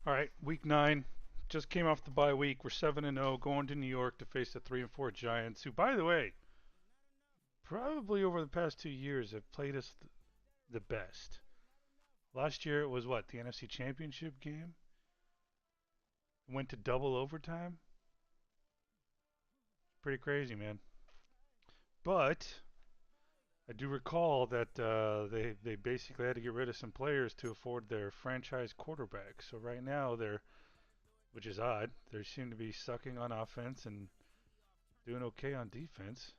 All right, week 9 just came off the bye week. We're 7-0, going to New York to face the 3-4 Giants, who, by the way, probably over the past 2 years have played us the best. Last year it was what, the NFC Championship game? Went to double overtime. Pretty crazy, man. But I do recall that they basically had to get rid of some players to afford their franchise quarterback. So right now they're, which is odd, they seem to be sucking on offense and doing okay on defense.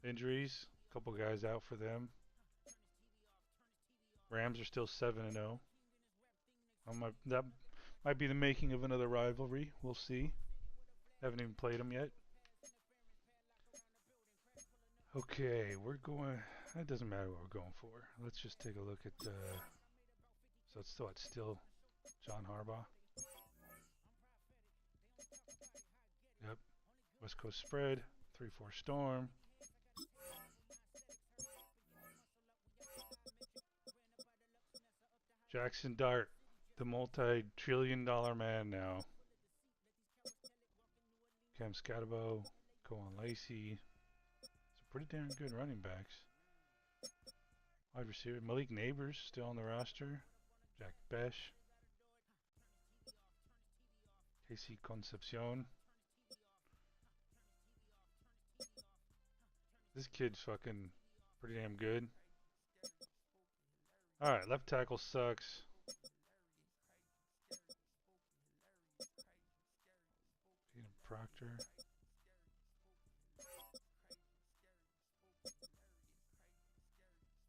Injuries, a couple guys out for them. Rams are still 7-0. That might be the making of another rivalry. We'll see. Haven't even played them yet. Okay, we're going. It doesn't matter what we're going for. Let's just take a look at. So it's still John Harbaugh. Yep. West Coast spread. 3-4 storm. Jackson Dart, the multi-trillion-dollar man now. Cam Scatabo, Cohen Lacey. Some pretty damn good running backs. Wide receiver Malik Neighbors still on the roster. Jack Besh. Casey Concepcion. This kid's fucking pretty damn good. Alright, left tackle sucks. Peter Proctor.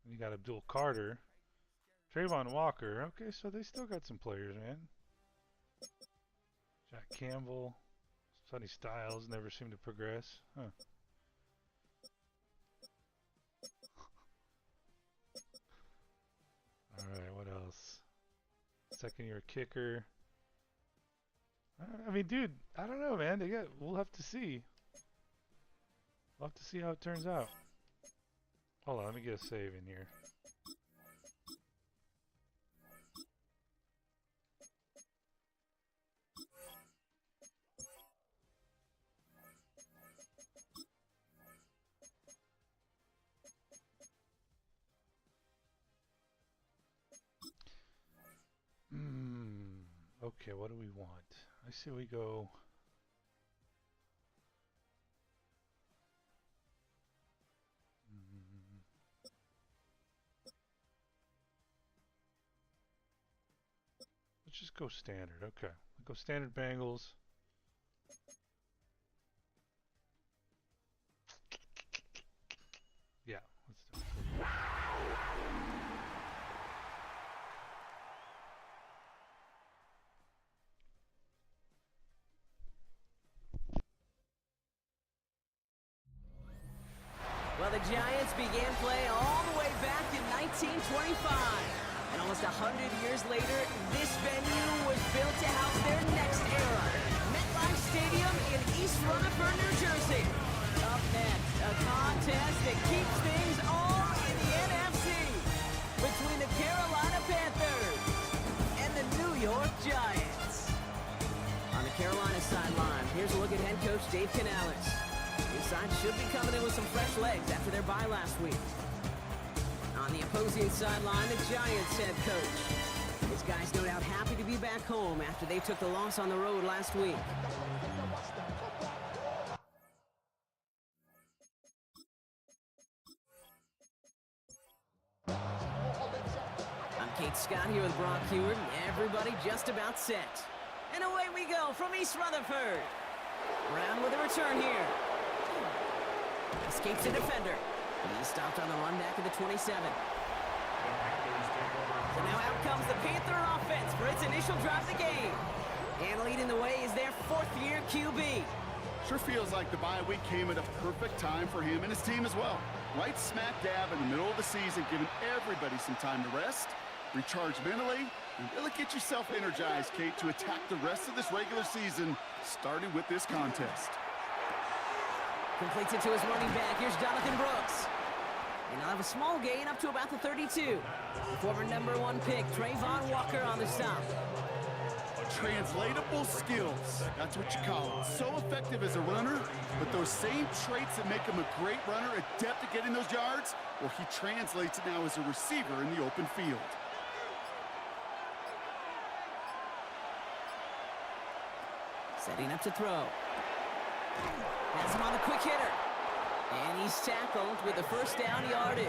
And you got Abdul Carter. Trayvon Walker. Okay, so they still got some players, man. Jack Campbell. Sonny Styles never seemed to progress. Huh. Alright, what else? Second year kicker. I mean, dude, I don't know, man. We'll have to see. We'll have to see how it turns out. Hold on, let me get a save in here. Okay, what do we want? I say we go. Let's just go standard. Okay, we'll go standard Bengals. Yeah, let's do it. Well, the Giants began play all the way back in 1925. And almost 100 years later, this venue was built to house their next era. MetLife Stadium in East Rutherford, New Jersey. Up next, a contest that keeps things all in the NFC between the Carolina Panthers and the New York Giants. On the Carolina sideline, here's a look at head coach Dave Canales. His side should be coming in with some fresh legs after their bye last week. On the opposing sideline, the Giants head coach. His guys no doubt happy to be back home after they took the loss on the road last week. I'm Kate Scott here with Brock Heward. Everybody just about set. And away we go from East Rutherford. Brown with a return here. Escapes a defender. He's stopped on the run back of the 27. So now out comes the Panther offense for its initial drive of the game. And leading the way is their fourth-year QB. Sure feels like the bye week came at a perfect time for him and his team as well. Right smack dab in the middle of the season, giving everybody some time to rest, recharge mentally, and really get yourself energized, Kate, to attack the rest of this regular season, starting with this contest. Completes it to his running back. Here's Jonathan Brooks. And he'll have a small gain up to about the 32. Former #1 pick, Trayvon Walker on the stop. Translatable skills, that's what you call it. So effective as a runner, but those same traits that make him a great runner, adept at getting those yards, well, he translates it now as a receiver in the open field. Setting up to throw. Has him on the quick hitter. And he's tackled with the first down yardage.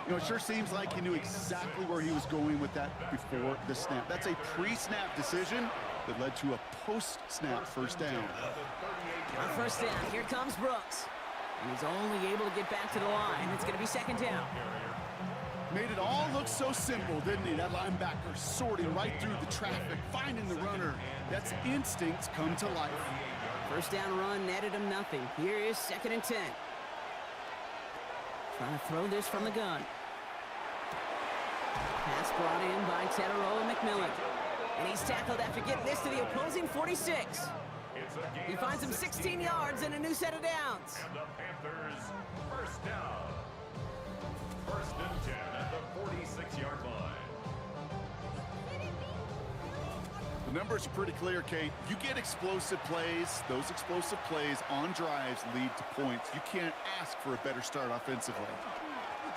You know, it sure seems like he knew exactly where he was going with that before the snap. That's a pre-snap decision that led to a post-snap first down. On first down, here comes Brooks. And he's only able to get back to the line. It's going to be second down. Made it all look so simple, didn't he? That linebacker sorting right through the traffic, finding the runner. That's instincts come to life. First down run netted him nothing. Here is 2nd and 10. Trying to throw this from the gun. Pass brought in by Teteroa McMillan. And he's tackled after getting this to the opposing 46. He finds him 16 yards and a new set of downs. And the Panthers, first down. 1st and 10 at the 46-yard line. The numbers are pretty clear, Kate. You get explosive plays. Those explosive plays on drives lead to points. You can't ask for a better start offensively.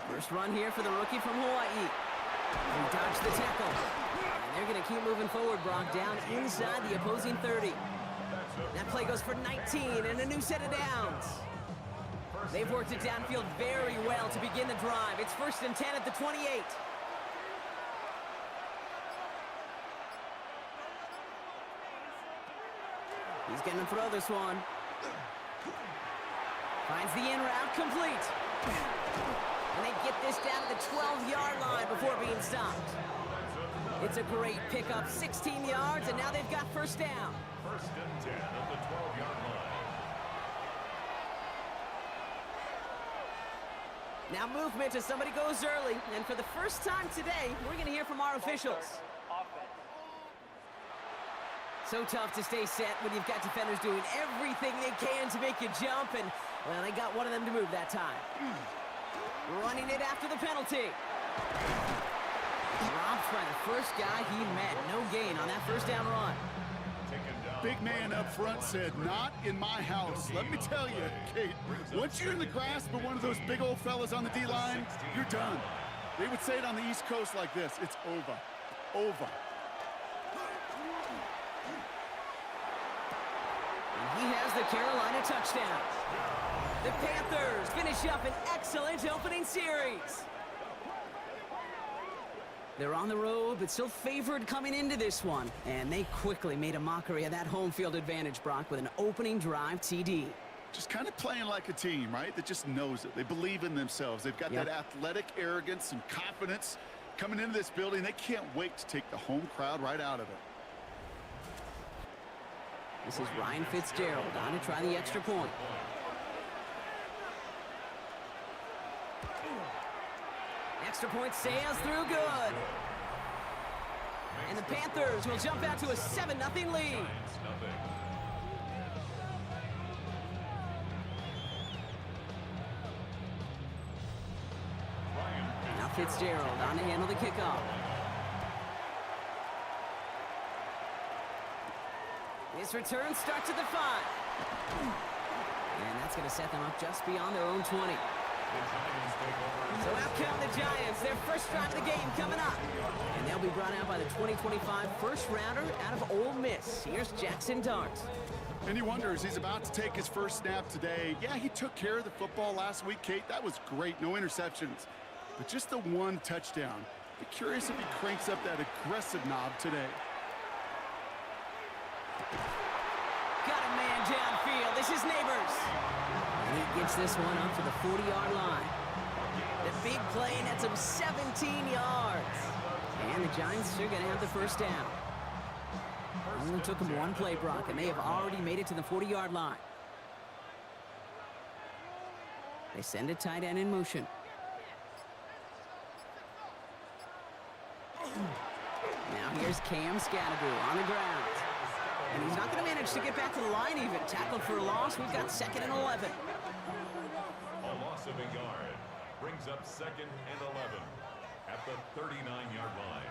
First run here for the rookie from Hawaii. He dodged the tackle. And they're going to keep moving forward, Brock, down inside the opposing 30. That play goes for 19 and a new set of downs. They've worked it downfield very well to begin the drive. It's 1st and 10 at the 28. He's going to throw this one. Finds the in route complete. And they get this down to the 12-yard line before being stopped. It's a great pickup, 16 yards, and now they've got first down. 1st and 10 at the 12-yard line. Now movement as somebody goes early. And for the first time today, we're going to hear from our officials. So tough to stay set when you've got defenders doing everything they can to make you jump, and, well, they got one of them to move that time. Running it after the penalty. Dropped by the first guy he met. No gain on that first down run. Big man up front said, not in my house. Let me tell you, Kate, once you're in the grasp of one of those big old fellas on the D-line, you're done. They would say it on the East Coast like this: it's over. Over. He has the Carolina touchdown. The Panthers finish up an excellent opening series. They're on the road, but still favored coming into this one. And they quickly made a mockery of that home field advantage, Brock, with an opening drive TD. Just kind of playing like a team, right? That just knows it. They believe in themselves. They've got that athletic arrogance and confidence coming into this building. They can't wait to take the home crowd right out of it. This is Ryan Fitzgerald on to try the extra point. Extra point sails through good. And the Panthers will jump out to a 7-0 lead. Now Fitzgerald on to handle the kickoff. This return starts at the 5. And that's going to set them up just beyond their own 20. So out come the Giants, their first drive of the game coming up. And they'll be brought out by the 2025 first rounder out of Ole Miss. Here's Jackson Dart. And he wonders, he's about to take his first snap today. Yeah, he took care of the football last week, Kate. That was great, no interceptions. But just the one touchdown. Be curious if he cranks up that aggressive knob today. Got a man downfield. This is Neighbors. And he gets this one up to the 40-yard line. The big play nets him 17 yards. And the Giants are going to have the first down. Only took them one play, Brock, and they have already made it to the 40-yard line. They send a tight end in motion. Now here's Cam Scattergood on the ground. And he's not going to manage to get back to the line even. Tackled for a loss. We've got 2nd and 11. A loss of a yard. brings up 2nd and 11 at the 39-yard line.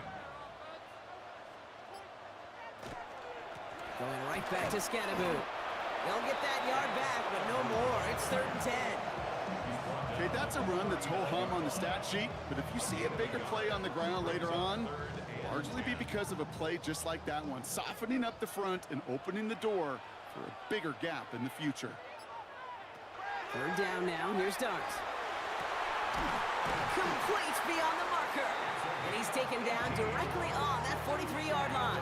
Going right back to Scatterboot. They'll get that yard back, but no more. It's 3rd and 10. Okay, that's a run that's ho-hum on the stat sheet, but if you see a bigger play on the ground later on, largely be because of a play just like that one, softening up the front and opening the door for a bigger gap in the future. 3rd down now. Here's Dart. Complete beyond the marker. And he's taken down directly on that 43-yard line.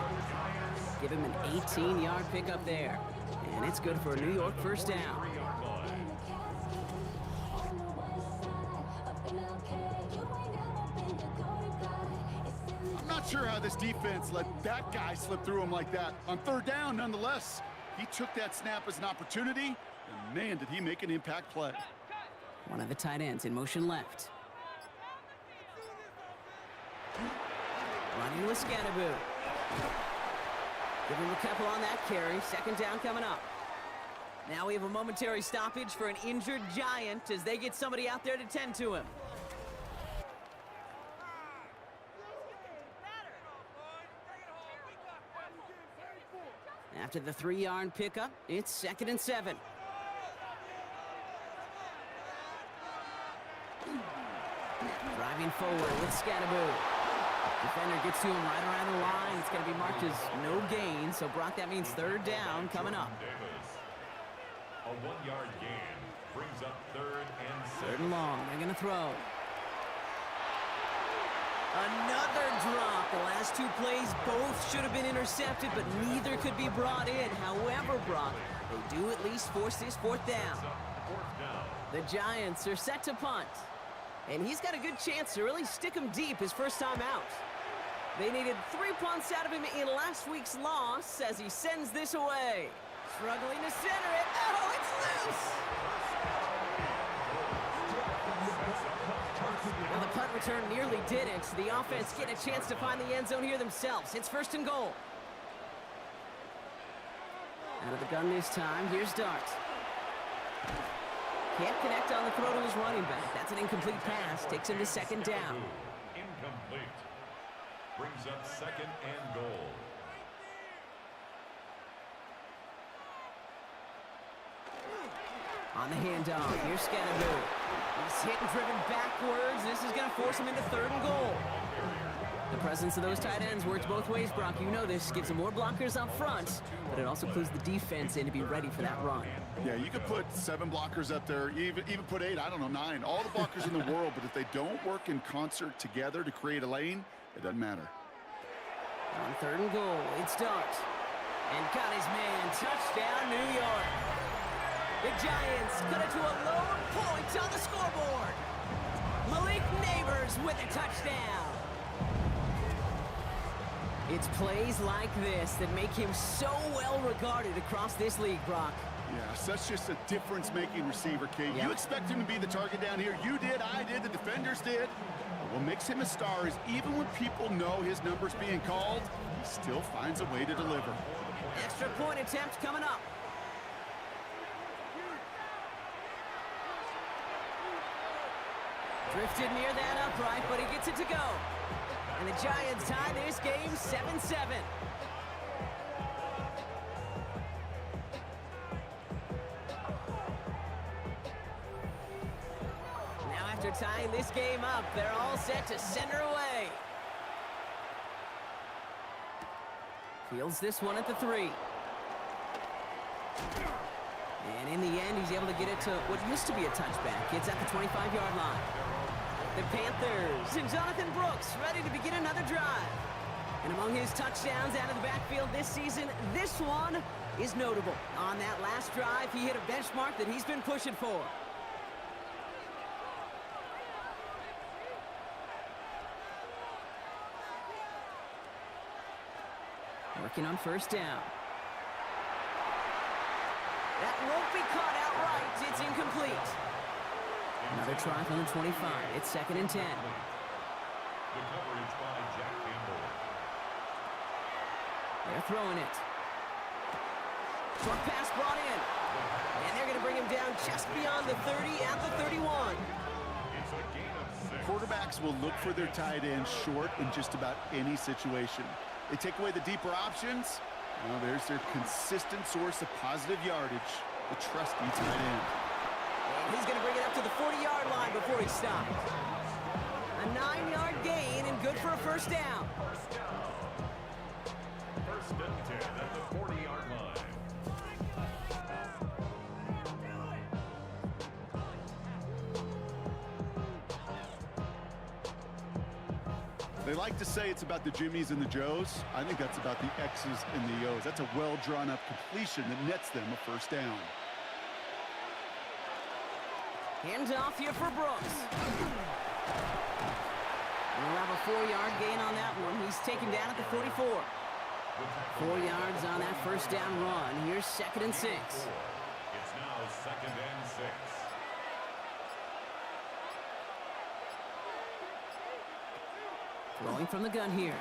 Give him an 18-yard pickup there. And it's good for a New York 1st down. I'm not sure how this defense let that guy slip through him like that. On 3rd down, nonetheless, he took that snap as an opportunity, and man, did he make an impact play. One of the tight ends in motion left. Running with Scatterboot. Give him a couple on that carry. 2nd down coming up. Now we have a momentary stoppage for an injured Giant as they get somebody out there to tend to him. After the 3-yard pickup, it's 2nd and 7. Driving forward with Scatterboot. Defender gets to him right around the line. It's going to be marked as no gain. So, Brock, that means 3rd down coming up. A 1-yard gain brings up 3rd and 6. 3rd and long. They're going to throw. Another drop. The last 2 plays both should have been intercepted, but neither could be brought in. However, Brock, they do at least force this 4th down. The Giants are set to punt. And he's got a good chance to really stick him deep his first time out. They needed 3 punts out of him in last week's loss as he sends this away. Struggling to center it. Oh, it's loose! Well, the punt return nearly didn't. The offense getting a chance to find the end zone here themselves. It's 1st and goal. Out of the gun this time. Here's Dart. Can't connect on the throw to his running back. That's an incomplete pass. Takes him to 2nd down. Incomplete. Brings up 2nd and goal. On the handoff, here's Scatterboot. He's hit and driven backwards. This is going to force him into 3rd and goal. The presence of those tight ends works both ways, Brock. You know this. Gives them more blockers up front, but it also clues the defense in to be ready for that run. Yeah, you could put 7 blockers up there, even put 8, I don't know, 9. All the blockers in the world, but if they don't work in concert together to create a lane, it doesn't matter. On 3rd and goal, it's Dart. And got his man. Touchdown, New York. The Giants cut it to a lone point on the scoreboard. Malik Neighbors with a touchdown. It's plays like this that make him so well regarded across this league, Brock. Yeah, such just a difference-making receiver, Kate. Yep. You expect him to be the target down here. You did, I did, the defenders did. But what makes him a star is even when people know his number's being called, he still finds a way to deliver. Extra point attempt coming up. Drifted near that upright, but he gets it to go. And the Giants tie this game 7-7. Now after tying this game up, they're all set to send her away. Fields this one at the 3. And in the end, he's able to get it to what used to be a touchback. It's at the 25-yard line. The Panthers and Jonathan Brooks ready to begin another drive. And among his touchdowns out of the backfield this season, this one is notable. On that last drive, he hit a benchmark that he's been pushing for. Working on 1st down. That won't be caught outright. It's incomplete. Another try from the 25. It's 2nd and 10. The coverage by Jack Campbell. They're throwing it. Short pass brought in. And they're going to bring him down just beyond the 30 at the 31. It's a gain of 6. Quarterbacks will look for their tight end short in just about any situation. They take away the deeper options. Well, there's their consistent source of positive yardage, the trusty tight end. And he's going to bring it up to the 40-yard line before he stops. A 9-yard gain and good for a first down. First down. First and 10 at the 40-yard line. They like to say it's about the Jimmies and the Joes. I think that's about the X's and the O's. That's a well-drawn-up completion that nets them a first down. Hands off here for Brooks. We'll have a 4-yard gain on that one. He's taken down at the 44. 4 yards on that first down run. Here's 2nd and 6. It's now 2nd and 6. Throwing from the gun here.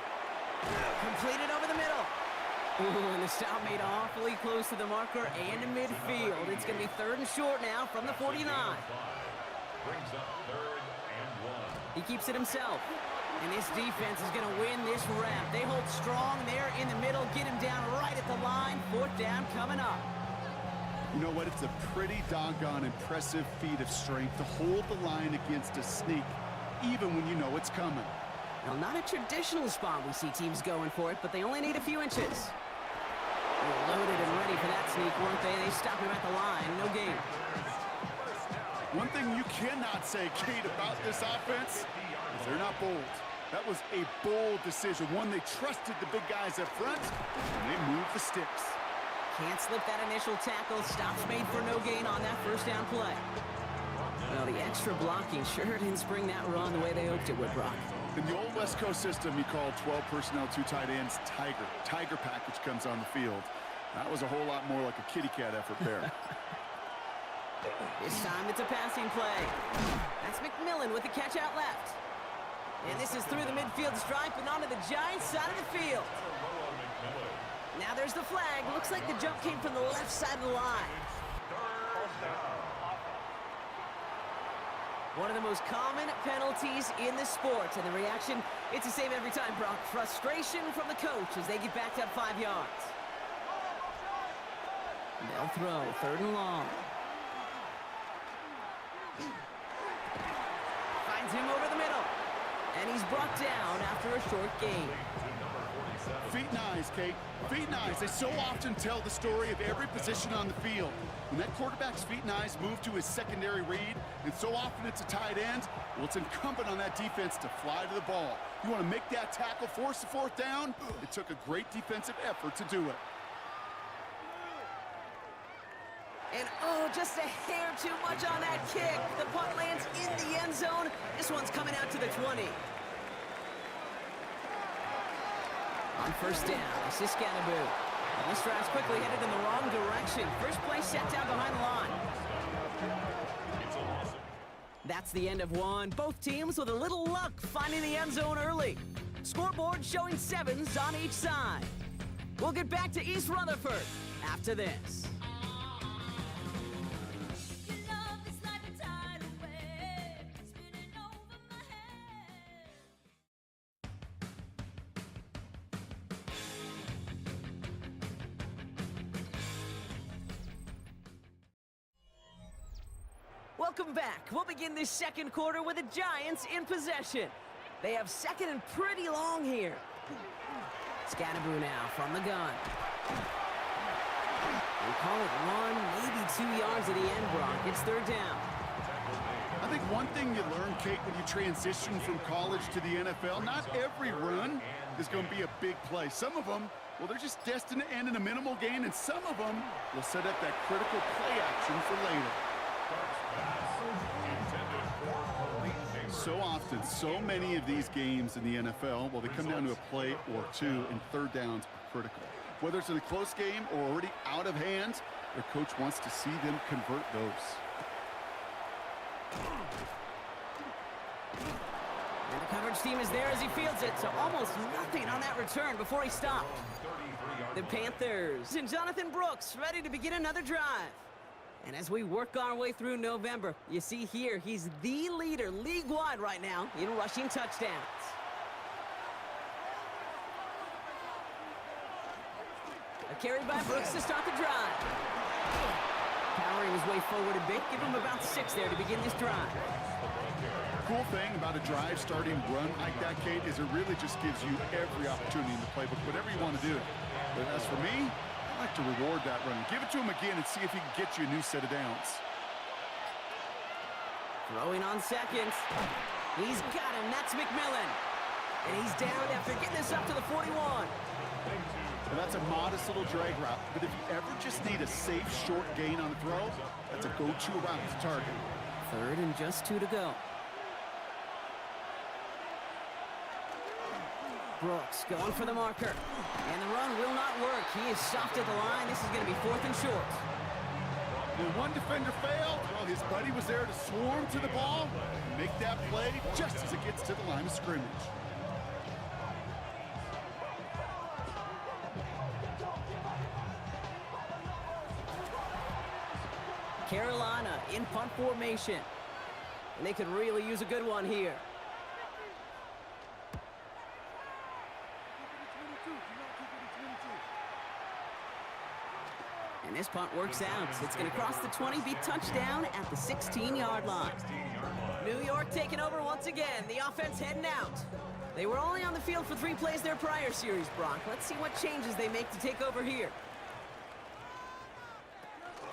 Completed over the middle. Ooh, and the stop made awfully close to the marker and to midfield. It's going to be 3rd and short now from the 49. Brings up 3rd and 1. He keeps it himself. And this defense is going to win this rep. They hold strong there in the middle, get him down right at the line. 4th down coming up. You know what? It's a pretty doggone impressive feat of strength to hold the line against a sneak, even when you know it's coming. Now, not a traditional spot we see teams going for it, but they only need a few inches. They're loaded and ready for that sneak, weren't they? They stop him at the line. No gain. One thing you cannot say, Kate, about this offense is they're not bold. That was a bold decision, one they trusted the big guys up front, and they moved the sticks. Can't slip that initial tackle. Stops made for no gain on that first down play. Well, the extra blocking sure didn't spring that run the way they hoped it would, Brock. In the old West Coast system, you called 12 personnel, 2 tight ends, Tiger. Tiger package comes on the field. That was a whole lot more like a kitty cat effort there. This time it's a passing play. That's McMillan with the catch out left. And this is through the midfield stripe and onto the Giants side of the field. Now there's the flag. Looks like the jump came from the left side of the line. One of the most common penalties in the sport. And the reaction, it's the same every time, Brock. Frustration from the coach as they get backed up 5 yards. They'll throw, 3rd and long. Finds him over the middle. And he's brought down after a short gain. Feet and eyes, Kate. Feet and eyes. They so often tell the story of every position on the field. When that quarterback's feet and eyes move to his secondary read, and so often it's a tight end, well, it's incumbent on that defense to fly to the ball. You want to make that tackle, force the 4th down? It took a great defensive effort to do it. And oh, just a hair too much on that kick. The punt lands in the end zone. This one's coming out to the 20. On first down, this is Scatterboo. And this drive's quickly headed in the wrong direction. First play set down behind the line. That's the end of one. Both teams with a little luck finding the end zone early. Scoreboard showing 7s on each side. We'll get back to East Rutherford after this. Welcome back. We'll begin this second quarter with the Giants in possession. They have 2nd and pretty long here. Scatterboo now from the gun. We call it 1, maybe 2 yards at the end, Brock. It's 3rd down. I think one thing you learn, Kate, when you transition from college to the NFL, not every run is going to be a big play. Some of them, well, they're just destined to end in a minimal gain, and some of them will set up that critical play action for later. So often, so many of these games in the NFL, well, they come down to a play or 2, and 3rd downs are critical. Whether it's in a close game or already out of hand, their coach wants to see them convert those. And the coverage team is there as he fields it, so almost nothing on that return before he stopped. The Panthers and Jonathan Brooks ready to begin another drive. And as we work our way through November, you see here, he's the leader league-wide right now in rushing touchdowns. A carry by Brooks to start the drive. Powering his way forward a bit, give him about 6 there to begin this drive. Cool thing about a drive starting run like that, Kate, is it really just gives you every opportunity in the playbook, whatever you want to do. But as for me, I like to reward that run. Give it to him again and see if he can get you a new set of downs. Throwing on seconds. He's got him. That's McMillan. And he's down after getting this up to the 41. And that's a modest little drag route. But if you ever just need a safe, short gain on the throw, that's a go-to route to target. 3rd and just 2 to go. Brooks going for the marker. And the run will not work. He is soft at the line. This is going to be 4th and short. When one defender failed, well, his buddy was there to swarm to the ball and make that play just as it gets to the line of scrimmage. Carolina in punt formation. And they could really use a good one here. And this punt works out. It's going to cross the 20, be touchdown at the 16-yard line. New York taking over once again. The offense heading out. They were only on the field for 3 plays their prior series, Brock. Let's see what changes they make to take over here.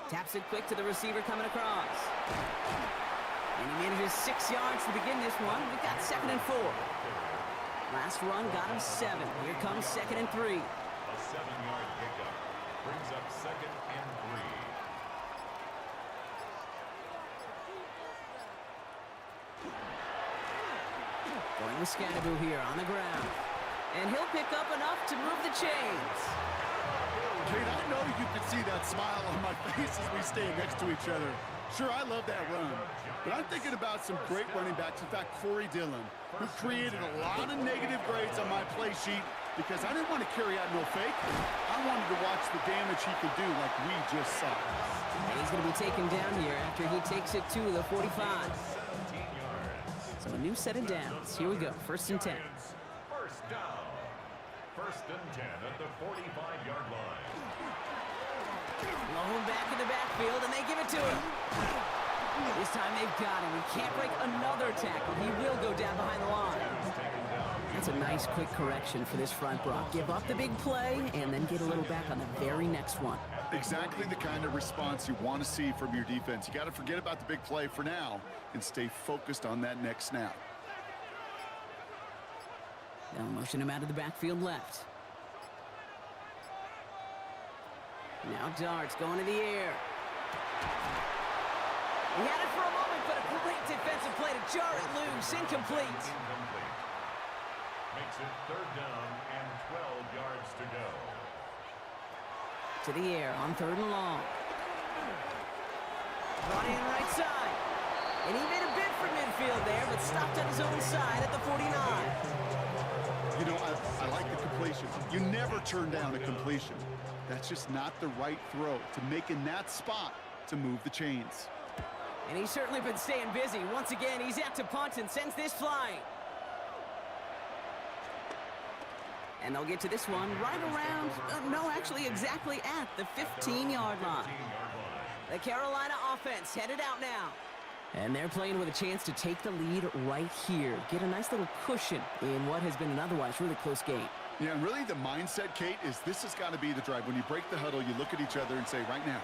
Taps it quick to the receiver coming across. And he manages 6 yards to begin this one. We've got 2nd and 4. Last run got him 7. Here comes 2nd and 3. A 7-yard pickup brings up 2nd and 3. Going with Scatteroo here on the ground. And he'll pick up enough to move the chains. Kate, I know you can see that smile on my face as we stand next to each other. Sure, I love that run. But I'm thinking about some great running backs. In fact, Corey Dillon, who created a lot of negative grades on my play sheet because I didn't want to carry out no fake. I wanted to watch the damage he could do like we just saw. And he's going to be taken down here after he takes it to the 45. So a new set of downs. Here we go. 1st and 10. First down. 1st and 10 at the 45-yard line. Low back in the backfield, and they give it to him. This time they've got him. He can't break another tackle. He will go down behind the line. That's a nice quick correction for this front, Brock. Give up the big play and then get a little back on the very next one. Exactly the kind of response you want to see from your defense. You got to forget about the big play for now and stay focused on that next snap. They'll motion him out of the backfield left. Now darts going to the air. He had it for a moment, but a great defensive play to jar it loose. Incomplete. Makes it 3rd down and 12 yards to go. To the air on 3rd and long. Brought in right side. And he made a bid for midfield there, but stopped on his own side at the 49. You know, I like the completion. You never turn down a completion. That's just not the right throw to make in that spot to move the chains. And he's certainly been staying busy. Once again, he's out to punt and sends this flying. And they'll get to this one right around, no, actually exactly at the 15-yard line. The Carolina offense headed out now. And they're playing with a chance to take the lead right here. Get a nice little cushion in what has been an otherwise really close game. Yeah, and really the mindset, Kate, is this has got to be the drive. When you break the huddle, you look at each other and say, right now,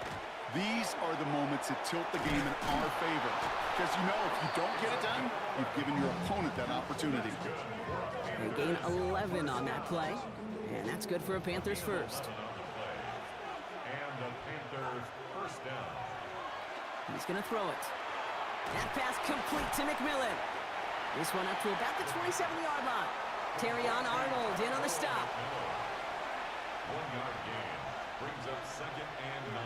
these are the moments that tilt the game in our favor. Because you know, if you don't get it done, you've given your opponent that opportunity. They gain 11 on that play, and that's good for a Panthers first. And the Panthers first down. He's going to throw it. That pass complete to McMillan. This one up to about the 27-yard line. Terrion Arnold in on the stop. 1-yard gain brings up 2nd and 9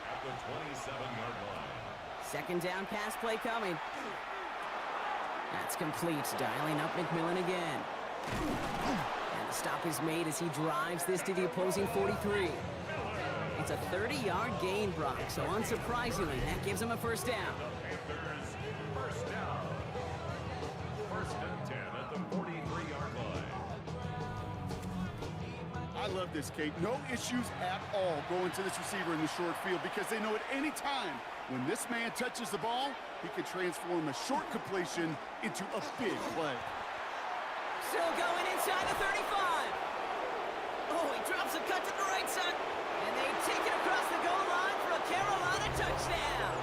at the 27-yard line. 2nd down pass play coming. That's complete. Dialing up McMillan again. And the stop is made as he drives this to the opposing 43. It's a 30-yard gain, Brock, so unsurprisingly, that gives him a first down. Panthers, first down. First and 10 at the 43-yard line. I love this, Kate. No issues at all going to this receiver in the short field because they know at any time when this man touches the ball, he can transform a short completion into a big play. Still going inside the 35. Oh, he drops a cut to the right side. And they take it across the goal line for a Carolina touchdown.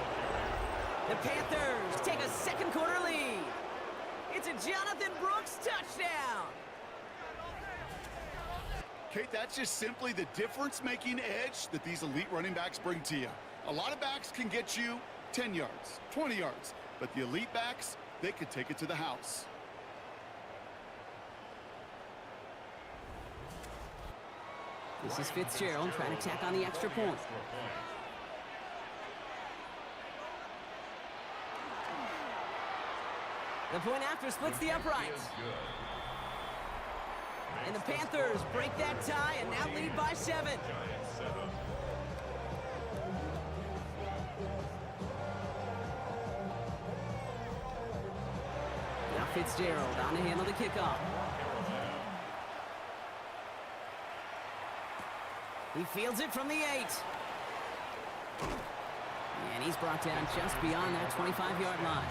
The Panthers take a second quarter lead. It's a Jonathan Brooks touchdown. Kate, that's just simply the difference-making edge that these elite running backs bring to you. A lot of backs can get you 10 yards, 20 yards, but the elite backs, they could take it to the house. This is Fitzgerald trying to tack on the extra point. The point after splits the uprights. And the Panthers break that tie and now lead by 7. Now Fitzgerald on to handle the kickoff. He fields it from the 8. And he's brought down just beyond that 25-yard line.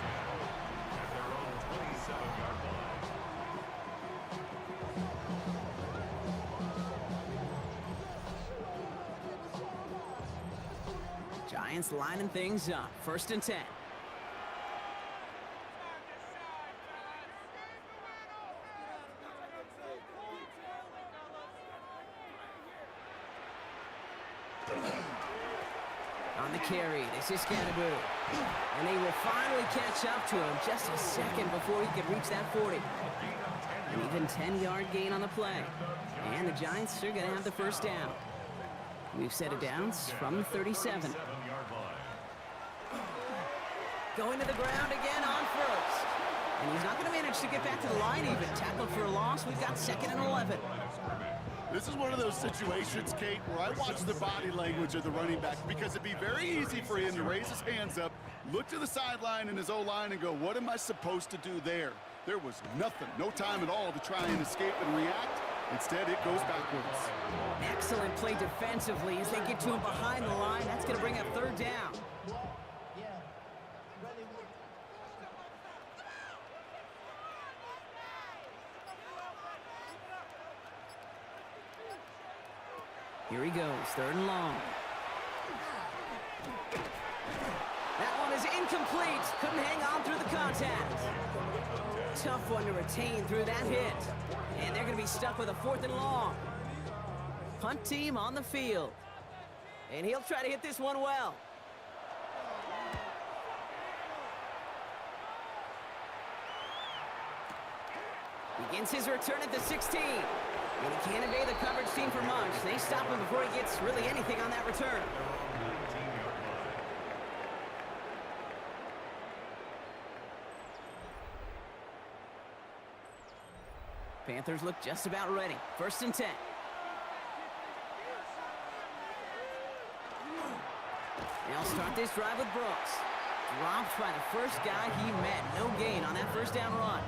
Giants lining things up. First and 10. On the carry, this is Scatterboo. And they will finally catch up to him just a second before he could reach that 40. An even 10-yard gain on the play. And the Giants are going to have the first down. We've set it down from the 37. Going to the ground again on first. And he's not going to manage to get back to the line even. Tackled for a loss. We've got 2nd and 11. This is one of those situations, Kate, where I watch the body language of the running back because it'd be very easy for him to raise his hands up, look to the sideline in his O-line and go, what am I supposed to do there? There was nothing, no time at all to try and escape and react. Instead, it goes backwards. Excellent play defensively as they get to him behind the line. That's going to bring up 3rd down. Here he goes, 3rd and long. That one is incomplete. Couldn't hang on through the contact. Tough one to retain through that hit. And they're going to be stuck with a 4th and long. Punt team on the field. And he'll try to hit this one well. Begins his return at the 16. And he can't evade the coverage team for much. They stop him before he gets really anything on that return. Panthers look just about ready. 1st and 10. They'll start this drive with Brooks. Dropped by the first guy he met. No gain on that first down run.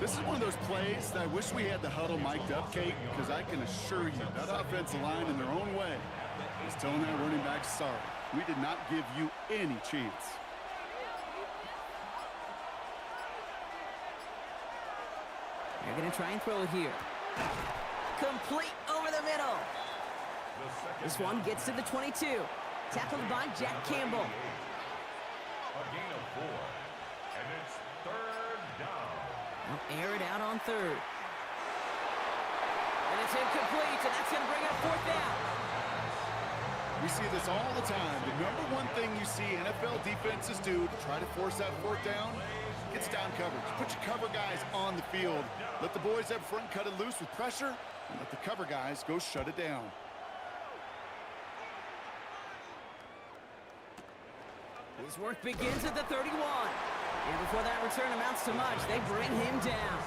This is one of those plays that I wish we had the huddle mic'd up, Kate, because I can assure you that offensive line in their own way is telling that running back, sorry, we did not give you any chance. They're going to try and throw it here. Complete over the middle. This one gets to the 22. Tackled by Jack Campbell. A gain of 4. And it's 3rd down. They'll air it out on 3rd. And it's incomplete, and that's going to bring up 4th down. We see this all the time. The number one thing you see NFL defenses do to try to force that 4th down, it's down coverage. Put your cover guys on the field. Let the boys up front cut it loose with pressure, and let the cover guys go shut it down. His work begins at the 31. And before that return amounts to much, they bring him down.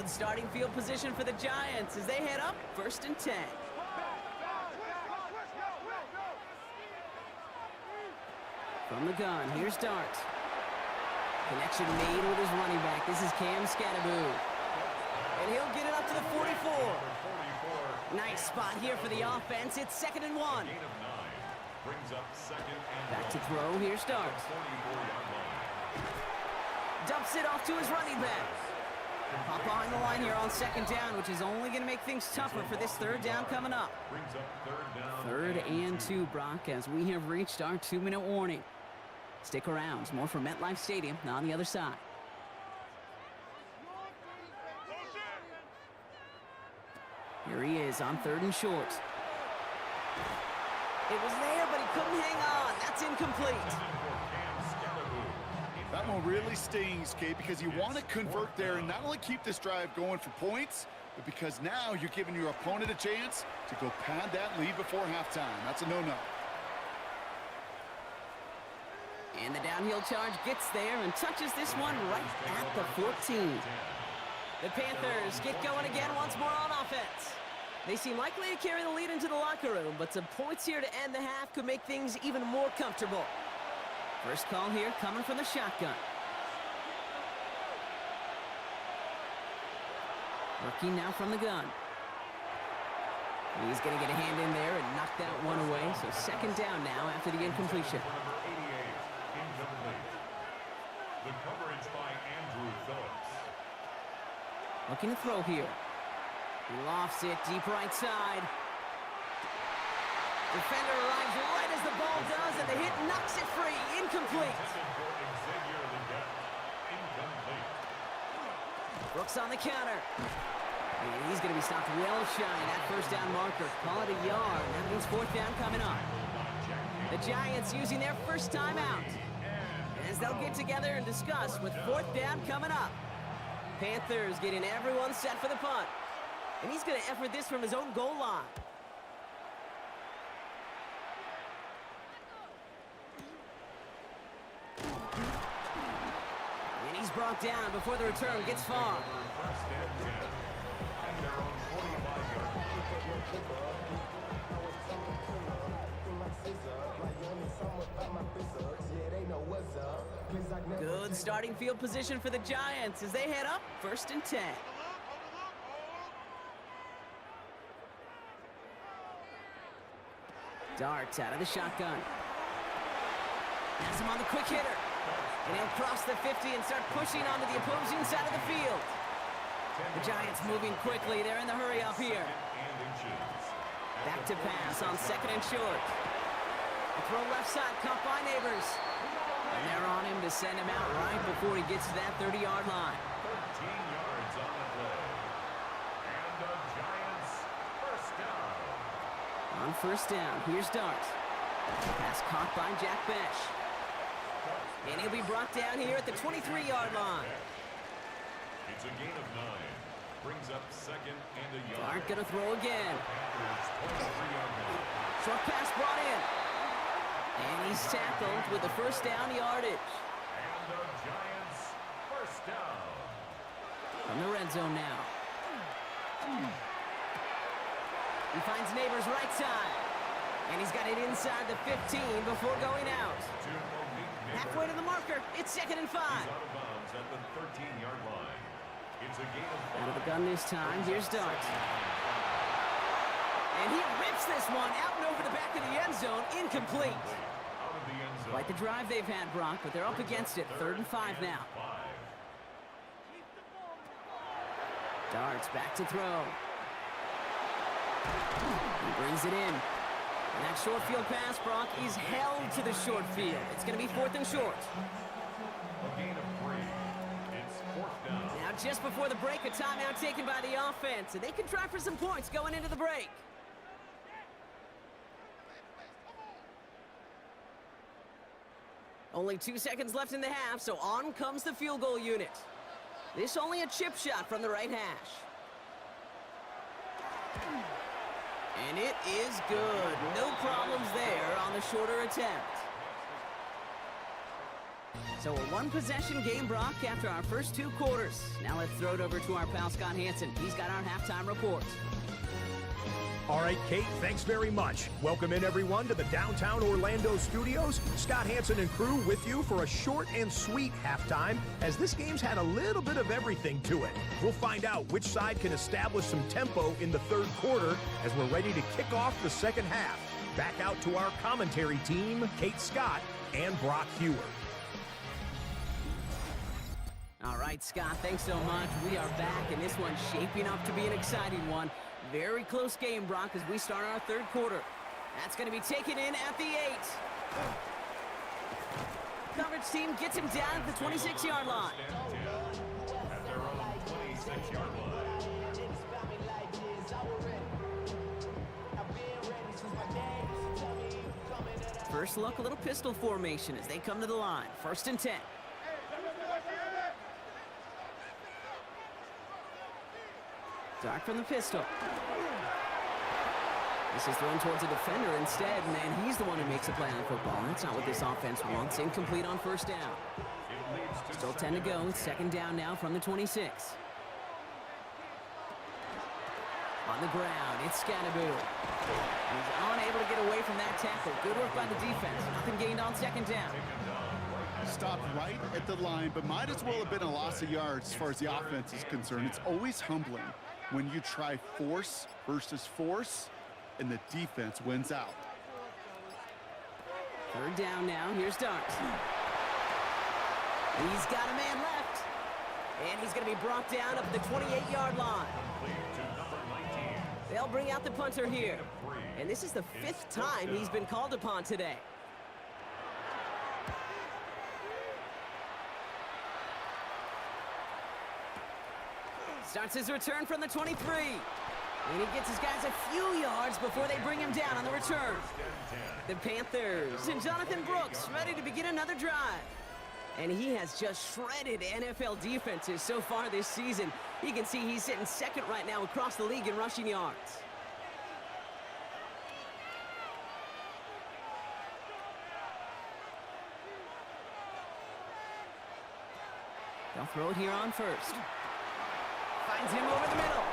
Good starting field position for the Giants as they head up 1st and 10. From the gun, here's Dart. Connection made with his running back. This is Cam Scattaboo. And he'll get it up to the 44. Nice spot here for the offense. It's 2nd and 1. Back to throw, here's Dart. Dumps it off to his running back. Pop behind the line here on 2nd down, which is only going to make things tougher for this 3rd down coming up. 3rd and 2, Brock, as we have reached our 2-minute warning. Stick around. More from MetLife Stadium on the other side. Here he is on 3rd and short. It was there, but he couldn't hang on. That's incomplete. That one really stings, Kate, because you want to convert there and not only keep this drive going for points, but because now you're giving your opponent a chance to go pad that lead before halftime. That's a no-no. And the downhill charge gets there and touches this one right at the 14. The Panthers get going again once more on offense. They seem likely to carry the lead into the locker room, but some points here to end the half could make things even more comfortable. First call here coming from the shotgun. Working now from the gun. He's going to get a hand in there and knock that one away. So 2nd down now after the incompletion. The coverage by Andrew Phillips. Looking to throw here. He lofts it deep right side. Defender arrives right as the ball does, and the hit knocks it free. Incomplete. Brooks on the counter. And he's going to be stopped well shy of that 1st down marker. Call it a yard. That means 4th down coming up. The Giants using their first timeout, as they'll get together and discuss with 4th down coming up. Panthers getting everyone set for the punt. And he's going to effort this from his own goal line. And he's brought down before the return gets far. Good starting field position for the Giants as they head up 1st and 10. Darts out of the shotgun. Has him on the quick hitter. And he'll cross the 50 and start pushing onto the opposing side of the field. The Giants moving quickly. They're in the hurry up here. Back to pass on 2nd and short. The throw left side, caught by Neighbors. And they're on him to send him out right before he gets to that 30-yard line. 13 yards on the play. And the Giants 1st down. On 1st down, here's Dart. Pass caught by Jack Besh. And he'll be brought down here at the 23-yard line. It's a gain of 9. Brings up 2nd and a yard. Dart gonna throw again. Panthers 23-yard line. Short pass brought in. And he's tackled with the 1st down yardage. And the Giants 1st down. From the red zone now. He finds Neighbors right side. And he's got it inside the 15 before going out. Halfway to the marker, it's 2nd and 5. He's out of bounds at the 13-yard line. It's a gain of 5. Out of the gun this time, here's Dart. And he rips this one out and over the back of the end zone, incomplete. Out of the end zone. Quite the drive they've had, Brock, but they're up against it. 3rd and 5 now. 5. Darts back to throw. He brings it in. And that short field pass, Brock, is held to the short field. It's going to be 4th and short. A gain of 3. It's 4th down. Now, just before the break, a timeout taken by the offense, and they can try for some points going into the break. Only 2 seconds left in the half, so on comes the field goal unit. This only a chip shot from the right hash. And it is good. No problems there on the shorter attempt. So a one-possession game, Brock, after our first 2 quarters. Now let's throw it over to our pal Scott Hansen. He's got our halftime report. All right, Kate, thanks very much. Welcome in, everyone, to the downtown Orlando studios. Scott Hansen and crew with you for a short and sweet halftime, as this game's had a little bit of everything to it. We'll find out which side can establish some tempo in the third quarter as we're ready to kick off the second half. Back out to our commentary team, Kate Scott and Brock Hewer. All right, Scott, thanks so much. We are back, and this one's shaping up to be an exciting one. Very close game, Brock, as we start our third quarter. That's going to be taken in at the 8. Coverage team gets him down at the 26-yard line. At their own 26-yard line. First look, a little pistol formation as they come to the line. 1st and 10. Dark from the pistol. This is thrown towards a defender instead, and he's the one who makes a play on the football. That's not what this offense wants. Incomplete on 1st down. Still 10 to go. 2nd down now from the 26. On the ground, it's Scannaboo. He's unable to get away from that tackle. Good work by the defense. Nothing gained on 2nd down. Stopped right at the line, but might as well have been a loss of yards as far as the offense is concerned. It's always humbling when you try force versus force, and the defense wins out. 3rd down now. Here's Dart. He's got a man left. And he's going to be brought down up at the 28-yard line. They'll bring out the punter here. And this is the 5th time he's been called upon today. Starts his return from the 23. And he gets his guys a few yards before they bring him down on the return. The Panthers and Jonathan Brooks ready to begin another drive. And he has just shredded NFL defenses so far this season. You can see he's sitting 2nd right now across the league in rushing yards. They'll throw it here on 1st. Finds him over the middle.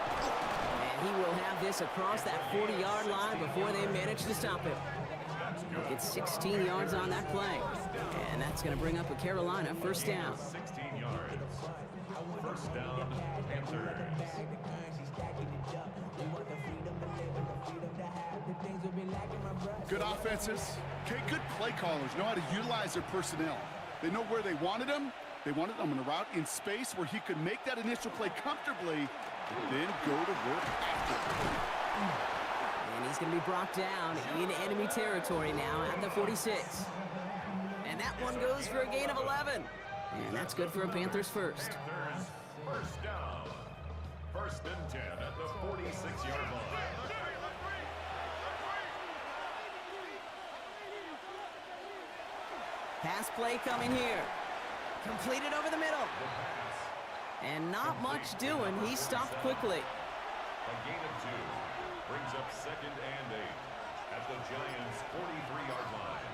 And he will have this across that 40-yard line before they manage to stop him. He'll get 16 yards on that play. And that's going to bring up a Carolina 1st down. 16 yards. 1st down, Panthers. Good offenses. Okay, good play callers know how to utilize their personnel. They know where they wanted them. They wanted him on a route in space where he could make that initial play comfortably and then go to work after. And he's going to be brought down in enemy territory now at the 46. And that one goes for a gain of 11. And that's good for a Panthers 1st. Panthers, 1st down. 1st and 10 at the 46-yard line. Pass play coming here. Completed over the middle. And not much doing. He stopped quickly. A gain of 2 brings up 2nd and 8 at the Giants' 43-yard line.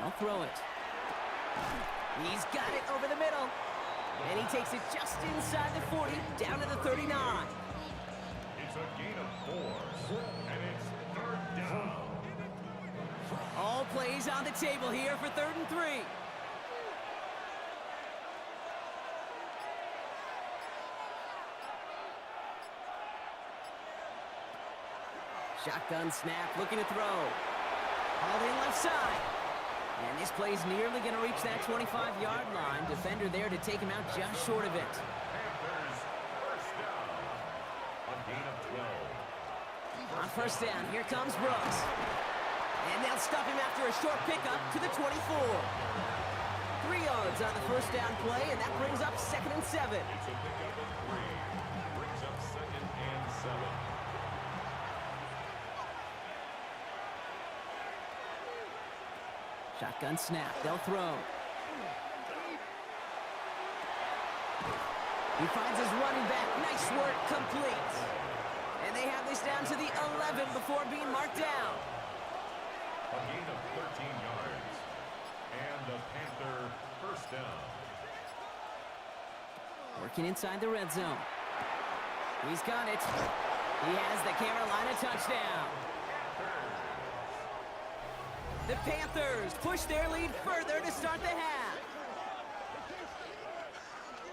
They'll throw it. He's got it over the middle. And he takes it just inside the 40, down to the 39. It's a gain of 4, and it's 3rd down. All plays on the table here for 3rd and 3. Shotgun snap, looking to throw. Hauled in left side. And this play's nearly going to reach that 25-yard line. Defender there to take him out just short of it. Panthers, 1st down. A gain of 12. On 1st down, here comes Brooks. And they'll stop him after a short pickup to the 24. 3 yards on the 1st down play, and that brings up 2nd and 7. It's a pickup of 3. Brings up 2nd and 7. Shotgun snap, they'll throw. He finds his running back. Nice work, complete. And they have this down to the 11 before being marked down. A gain of 13 yards. And Working inside the red zone. He's got it. He has the Carolina touchdown. The Panthers push their lead further to start the half.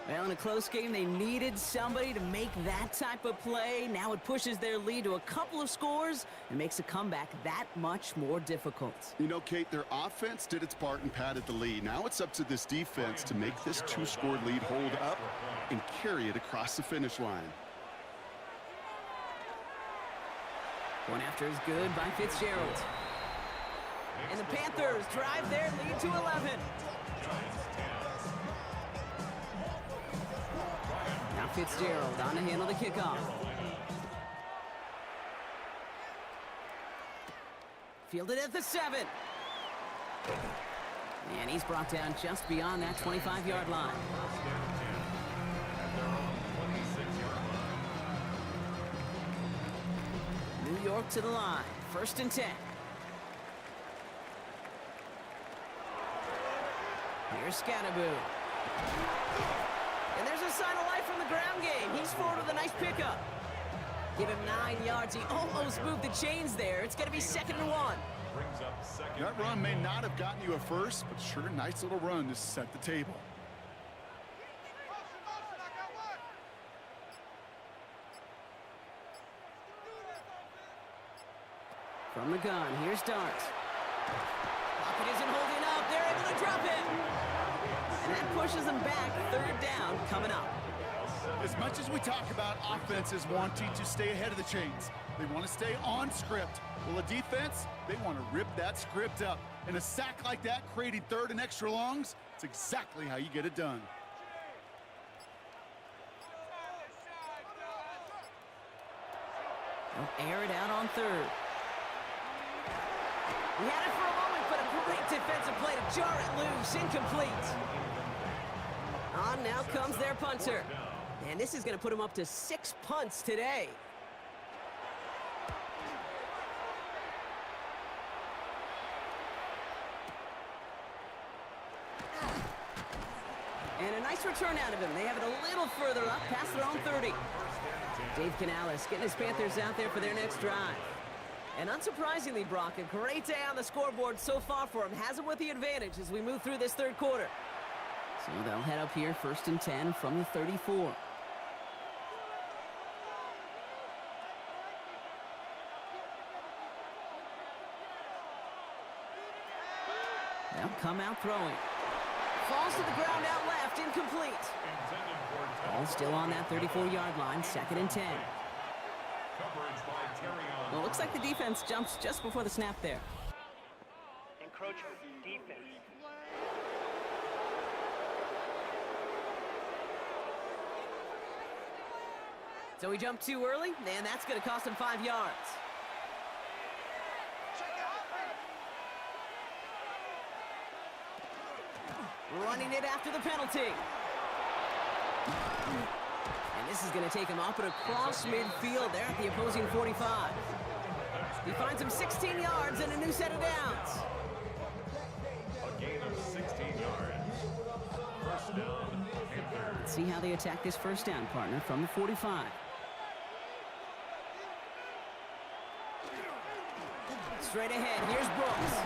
Well, in a close game, they needed somebody to make that type of play. Now it pushes their lead to a couple of scores and makes a comeback that much more difficult. You know, Kate, their offense did its part and padded the lead. Now it's up to this defense to make this two-score lead hold up and carry it across the finish line. One after is good by Fitzgerald. And the Panthers drive their lead to 11. Now Fitzgerald on to handle the kickoff. Fielded at the 7. And he's brought down just beyond that 25-yard line. New York to the line. 1st and 10. Here's Scatterboo. And there's a sign of life from the ground game. He's forward with a nice pickup. Give him 9 yards. He almost moved the chains there. It's going to be 2nd and 1. That run may not have gotten you a first, but sure, nice little run to set the table. From the gun, here's Dart. Pocket isn't holding up. They're able to drop it. And that pushes them back. 3rd down coming up. As much as we talk about offenses wanting to stay ahead of the chains, they want to stay on script. Well, a defense, they want to rip that script up. And a sack like that, creating 3rd and extra longs, it's exactly how you get it done. They'll air it out on 3rd. He had it for a moment, but a great defensive play to jar it loose. Incomplete. On now comes their punter. And this is going to put him up to 6 punts today. And a nice return out of him. They have it a little further up, past their own 30. Dave Canales getting his Panthers out there for their next drive. And unsurprisingly, Brock, a great day on the scoreboard so far for him. Has it with the advantage as we move through this 3rd quarter. So they'll head up here 1st and 10 from the 34. They'll come out throwing. Falls to the ground out left, incomplete. Ball still on that 34-yard line, 2nd and 10. Well, looks like the defense jumps just before the snap there. Encroachment, defense. So he jumped too early, and that's going to cost him 5 yards. Running it after the penalty. And this is going to take him up and across midfield there at the opposing 45. He finds him 16 yards and a new set of downs. A gain of 16 yards. 1st down, Panthers. Let's see how they attack this 1st down, partner, from the 45. Straight ahead, here's Brooks.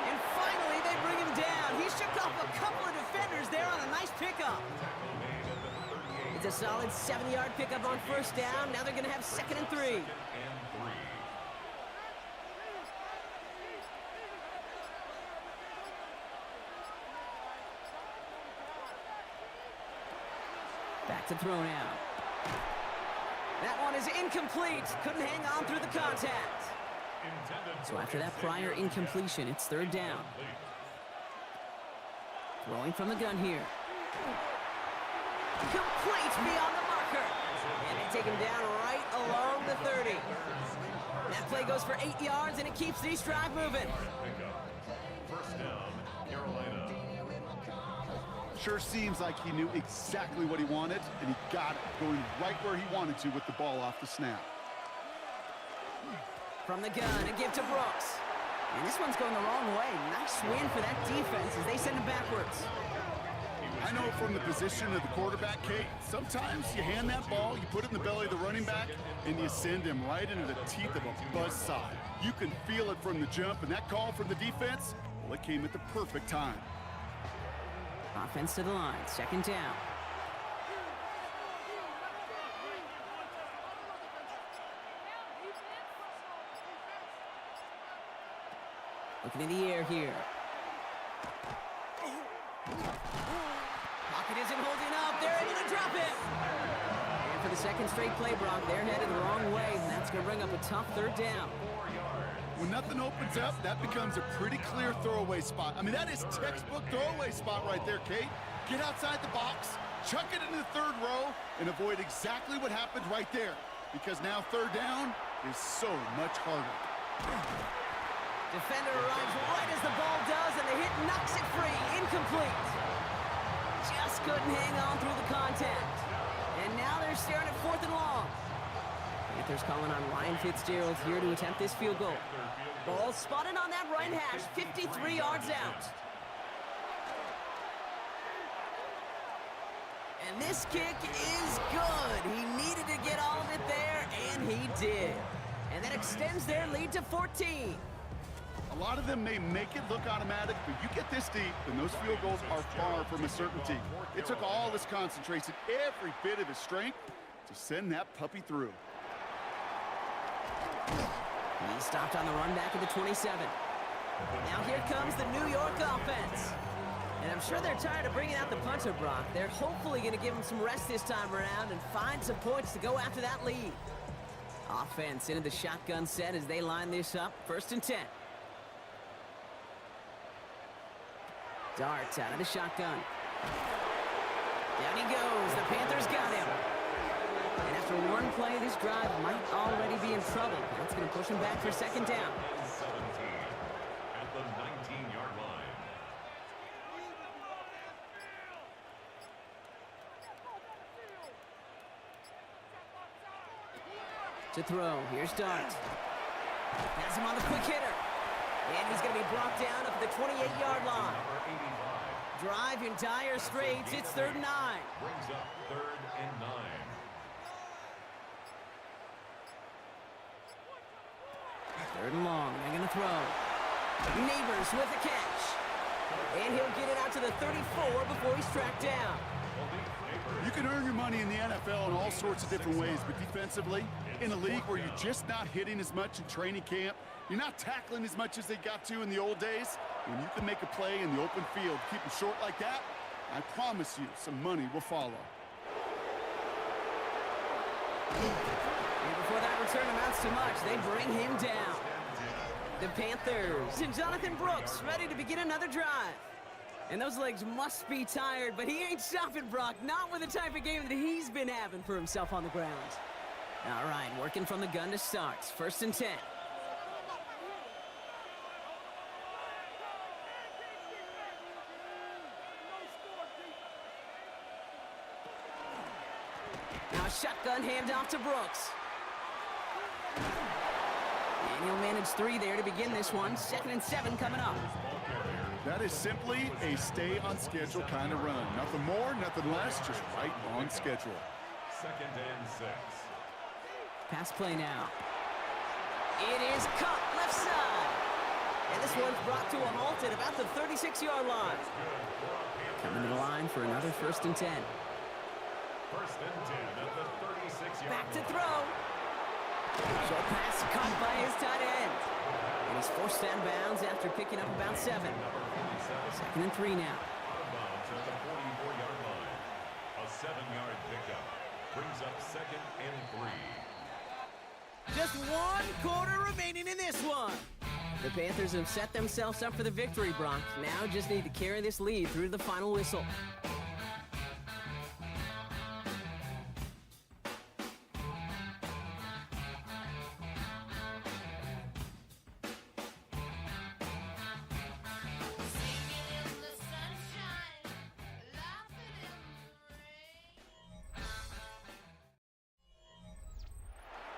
And finally, they bring him down. He shook off a couple of defenders there on a nice pickup. It's a solid 7-yard pickup on 1st down. Now they're going to have 2nd and 3. Back to throw now. That one is incomplete. Couldn't hang on through the contact. So after that prior incompletion, it's 3rd down. Throwing from the gun here. Complete beyond the marker. And they take him down right along the 30. That play goes for 8 yards, and it keeps this drive moving. 1st down, Carolina. Sure seems like he knew exactly what he wanted, and he got it, going right where he wanted to with the ball off the snap. From the gun, a give to Brooks. And this one's going the wrong way. Nice win for that defense as they send him backwards. I know from the position of the quarterback, Kate, sometimes you hand that ball, you put it in the belly of the running back, and you send him right into the teeth of a buzzsaw. You can feel it from the jump, and that call from the defense, well, it came at the perfect time. Offense to the line, second down. Looking in the air here. Pocket isn't holding up. They're able to drop it. And for the second straight play, Brock, they're headed the wrong way, and that's going to bring up a tough third down. When nothing opens up, that becomes a pretty clear throwaway spot. I mean, that is textbook throwaway spot right there, Kate. Get outside the box, chuck it into the third row, and avoid exactly what happened right there. Because now third down is so much harder. Defender arrives right as the ball does, and the hit knocks it free. Incomplete. Just couldn't hang on through the contact. And now they're staring at 4th and long. Panthers calling on Ryan Fitzgerald here to attempt this field goal. Ball spotted on that right hash, 53 yards out. And this kick is good. He needed to get all of it there, and he did. And that extends their lead to 14. A lot of them may make it look automatic, but you get this deep, and those field goals are far from a certainty. It took all his concentration, every bit of his strength, to send that puppy through. He stopped on the run back at the 27. Now here comes the New York offense. And I'm sure they're tired of bringing out the punter, Brock. They're hopefully going to give him some rest this time around and find some points to go after that lead. Offense into the shotgun set as they line this up. 1st and 10. Darts out of the shotgun. Down he goes. The Panthers got him. And after one play, this drive might already be in trouble. That's going to push him back for second down. 17 at the 19-yard line. To throw. Here's Dart. Has him on the quick hitter. And he's going to be brought down up at the 28-yard line. Drive in dire straits. It's 3rd and 9. Brings up 3rd and 9. Third and long. They're going to throw. Neighbors with the catch. And he'll get it out to the 34 before he's tracked down. You can earn your money in the NFL in all sorts of different ways, but defensively, in a league where you're just not hitting as much in training camp, you're not tackling as much as they got to in the old days, when you can make a play in the open field, keep it short like that, I promise you some money will follow. And before that return amounts to much, they bring him down. The Panthers and Jonathan Brooks ready to begin another drive. And those legs must be tired, but he ain't stopping, Brock. Not with the type of game that he's been having for himself on the ground. All right, working from the gun to start. 1st and 10. Now a shotgun handoff to Brooks. And he'll manage 3 there to begin this one. 2nd and 7 coming up. That is simply a stay-on-schedule kind of run. Nothing more, nothing less, just right on schedule. 2nd and 6. Pass play now. It is caught left side. And this one's brought to a halt at about the 36-yard line. Coming to the line for another 1st and 10. 1st and 10 at the 36-yard line. Back to throw. Short pass caught by his tight end. And he's forced out of bounds after picking up about 7. 2nd and 3 now. Out of bounds at the 44-yard line. A 7-yard pickup brings up 2nd and 3. Just 1 quarter remaining in this one. The Panthers have set themselves up for the victory, Brock. Now just need to carry this lead through to the final whistle.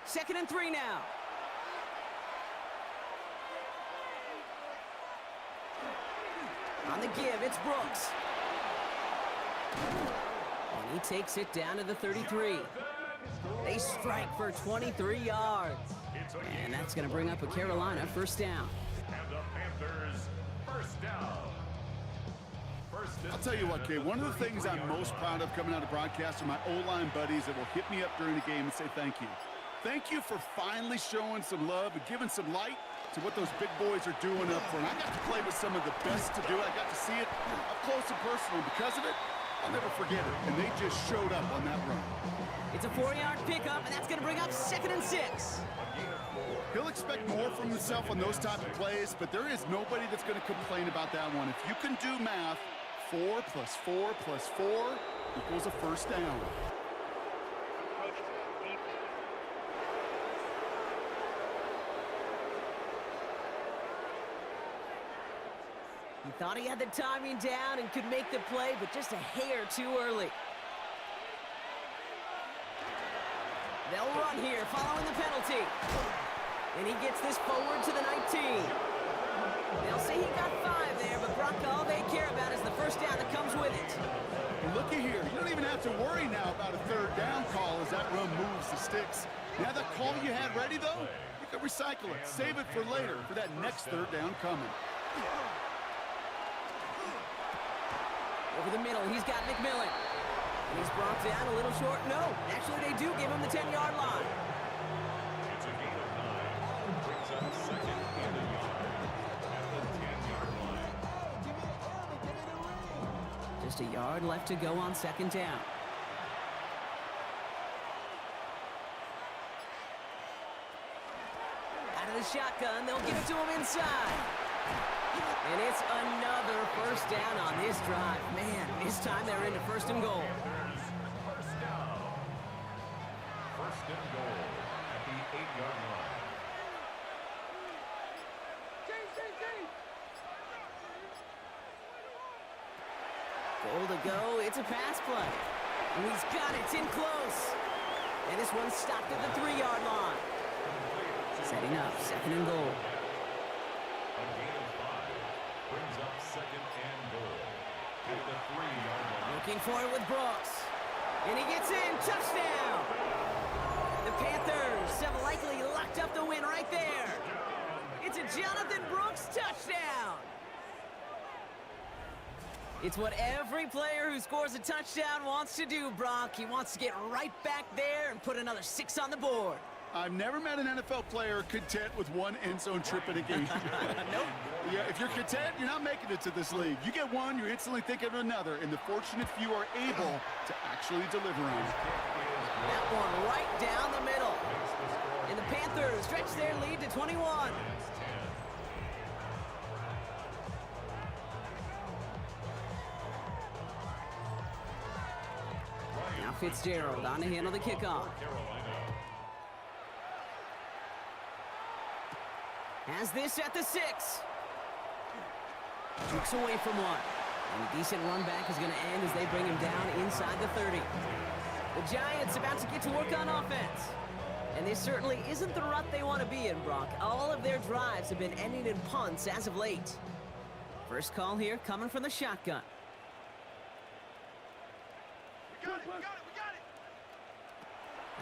Second and 3 now. On the give, it's Brooks. And he takes it down to the 33. They strike for 23 yards. And that's going to bring up a Carolina first down. And the Panthers first down. I'll tell you what, Kay, one of the things I'm most proud of coming out of broadcast are my O-line buddies that will hit me up during the game and say thank you. Thank you for finally showing some love and giving some light to what those big boys are doing up front. I got to play with some of the best to do it. I got to see it up close and personal. Because of it, I'll never forget it. And they just showed up on that run. It's a 4-yard pickup, and that's going to bring up 2nd and 6. He'll expect more from himself on those type of plays, but there is nobody that's going to complain about that one. If you can do math, 4 plus 4 plus 4 equals a first down. Approach defense. He thought he had the timing down and could make the play, but just a hair too early. They'll run here following the penalty. And he gets this forward to the 19. They'll say he got 5 there, but Brock, all they care about is the first down that comes with it. Looky here, you don't even have to worry now about a third down call as that run moves the sticks. Now that call you had ready, though, you can recycle it. Save it for later for that next third down coming. Over the middle, he's got McMillan. And he's brought down a little short. No, actually they do give him the 10-yard line. It's a gain of 9. Brings up 2nd and a yard at the 10-yard line. Just a yard left to go on 2nd down. Out of the shotgun, they'll give it to him inside. And it's another first down on this drive. Man, this time they're into 1st and goal. First down. 1st and goal at the 8-yard line. Goal to go. It's a pass play. And he's got it. It's in close. And this one's stopped at the 3-yard line. Setting up 2nd and goal. A gain of 5 brings up 2nd and goal at the 3-yard line. Looking for it with Brooks. And he gets in. Touchdown. The Panthers have likely locked up the win right there. It's a Jonathan Brooks touchdown. It's what every player who scores a touchdown wants to do, Brock. He wants to get right back there and put another 6 on the board. I've never met an NFL player content with one end zone trip in a game. Nope. Yeah, if you're content, you're not making it to this league. You get one, you're instantly thinking of another, and the fortunate few are able to actually deliver on it. That one right down the middle. And the Panthers stretch their lead to 21. Now Fitzgerald on to handle the kickoff. Has this at the 6. Jukes away from one. And a decent run back is going to end as they bring him down inside the 30. The Giants about to get to work on offense. And this certainly isn't the rut they want to be in, Brock. All of their drives have been ending in punts as of late. First call here coming from the shotgun. We got it.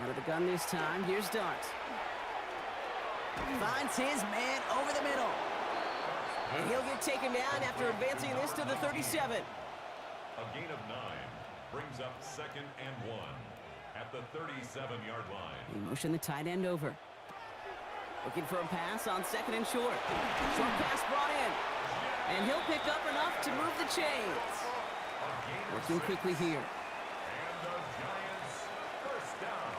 Out of the gun this time, here's Dart. Finds his man over the middle. And he'll get taken down after advancing this to the 37. A gain of 9 brings up 2nd and 1 at the 37-yard line. He motioned the tight end over. Looking for a pass on 2nd and short. Short pass brought in. And he'll pick up enough to move the chains. Working quickly here. And the Giants first down.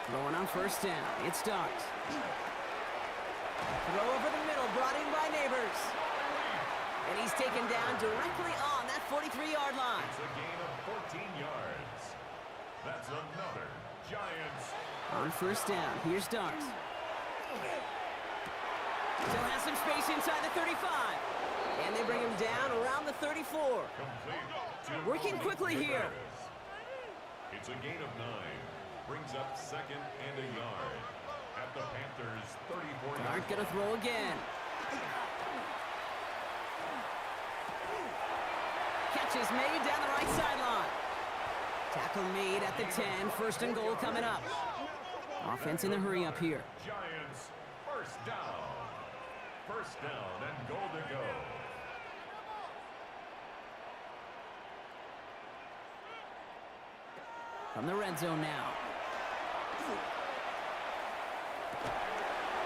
Throwing on first down. It's Dart. Throw over the middle, brought in by Neighbors. And he's taken down directly on that 43-yard line. It's a gain of 14 yards. That's another Giants. On first down, here's Dart. Still has some space inside the 35. And they bring him down around the 34. Complete. Working quickly here. It's a gain of 9. Brings up 2nd and a yard at the Panthers' 34 yard. Dart gonna throw again. Catch is made down the right sideline. Tackle made at the 10. First and goal coming up. Offense in the hurry up here. Giants, first down. First down and goal to go. From the red zone now.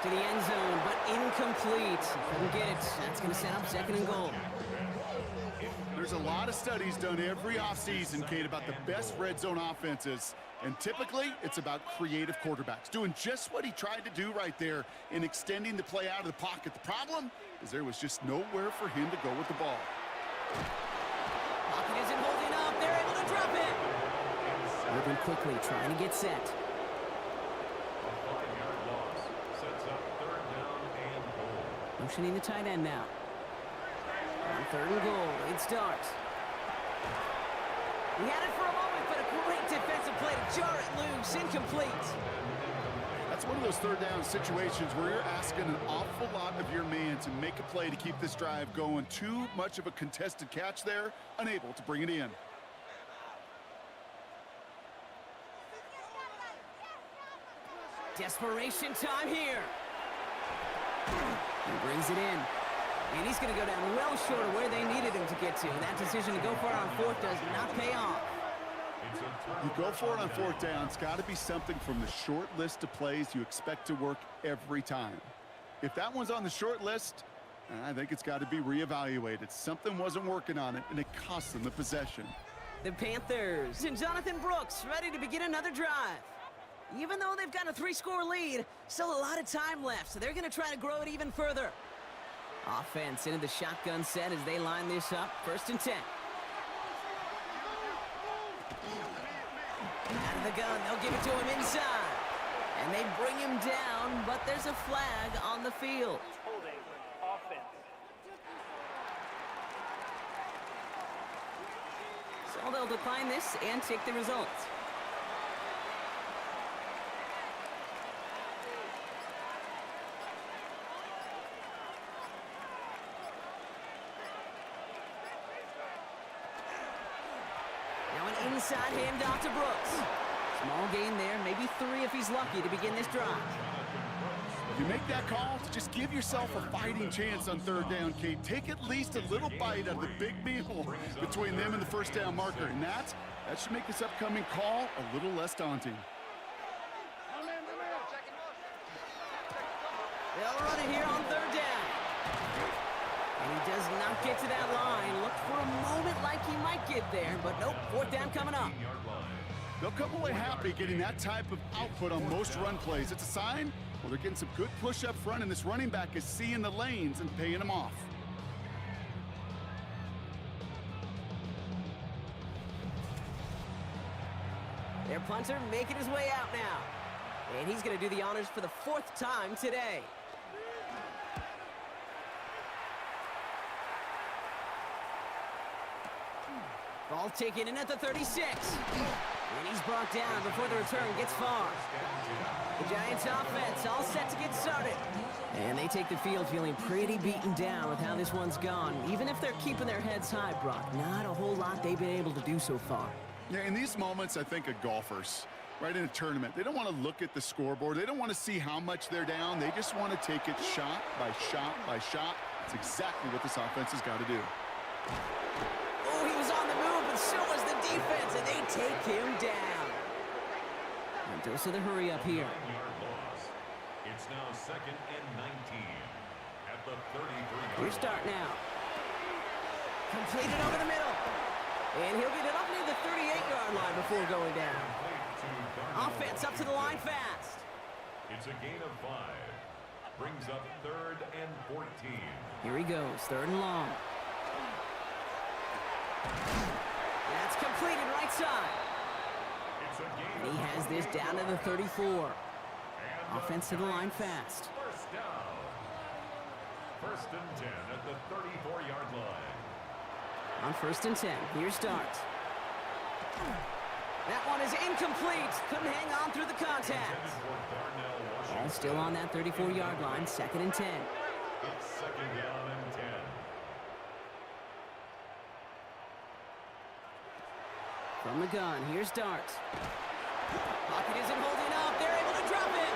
To the end zone, but incomplete. Couldn't get it. That's going to set up second and goal. There's a lot of studies done every offseason, Kate, about the best red zone offenses. And typically, it's about creative quarterbacks, doing just what he tried to do right there in extending the play out of the pocket. The problem is there was just nowhere for him to go with the ball. Pocket isn't holding up. They're able to drop it. Moving quickly, trying to get set. A 5-yard loss sets up third down and goal. Motioning the tight end now. On third and goal, it starts. He had it for a moment, but a great defensive play to jar it loose. Incomplete. That's one of those third down situations where you're asking an awful lot of your man to make a play to keep this drive going. Too much of a contested catch there, unable to bring it in. Desperation time here. He brings it in. And he's going to go down well short of where they needed him to get to. That decision to go for it on fourth does not pay off. You go for it on fourth down. It's got to be something from the short list of plays you expect to work every time. If that one's on the short list, I think it's got to be reevaluated. Something wasn't working on it, and it cost them the possession. The Panthers and Jonathan Brooks ready to begin another drive. Even though they've got a 3-score lead, still a lot of time left, so they're going to try to grow it even further. Offense into the shotgun set as they line this up. First and 10. Out of the gun, they'll give it to him inside. And they bring him down, but there's a flag on the field. Holding offense. So they'll decline this and take the results. Inside handoff to Brooks. Small gain there, maybe 3 if he's lucky to begin this drive. You make that call to just give yourself a fighting chance on third down, Kate. Take at least a little bite out of the big meal between them and the first down marker. And that should make this upcoming call a little less daunting. They'll run it here on third down. And he does not get to that line. Looked for a moment like he might get there, but nope, fourth down coming up. They'll come away happy getting that type of output on most run plays. It's a sign, well, they're getting some good push up front, and this running back is seeing the lanes and paying them off. Their punter making his way out now. And he's going to do the honors for the 4th time today. Ball taken in at the 36. And he's brought down before the return gets far. The Giants offense all set to get started. And they take the field feeling pretty beaten down with how this one's gone. Even if they're keeping their heads high, Brock, not a whole lot they've been able to do so far. Yeah, in these moments, I think of golfers, right, in a tournament. They don't want to look at the scoreboard. They don't want to see how much they're down. They just want to take it shot by shot by shot. It's exactly what this offense has got to do. Oh, he was on the move, but so was the defense, and they take him down. And dose of the hurry up here. 9-yard loss. It's now second and 19 at the 33-yard Here's start now. Completed over the middle. And he'll get it up near the 38-yard line before going down. Offense up to the line fast. It's a gain of 5. Brings up third and 14. Here he goes, third and long. That's completed right side. It's a gain And he has this down to the 34. Offense to the line fast. First down. First and 10 at the 34-yard line. On first and 10, here starts. That one is incomplete. Couldn't hang on through the contact. Ball still on that 34-yard line, second and 10. It's second down and 10. From the gun, here's Dart. Pocket isn't holding up. They're able to drop it.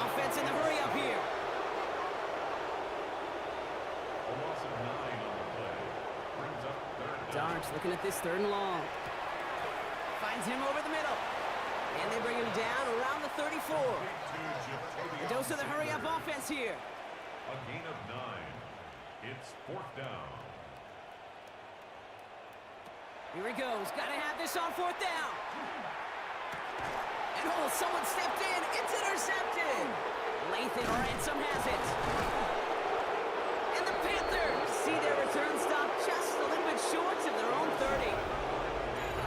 Offense in the hurry up here. A loss of 9 on the play. Brings up third down. Dart's looking at this 3rd and long. Finds him over the middle. And they bring him down around the 34. A dose of the hurry-up offense here. A gain of 9. It's 4th down. Here he goes. Got to have this on 4th down. And oh, someone stepped in. It's intercepted. Lathan Ransom has it. And the Panthers see their return stop just a little bit short of their own 30.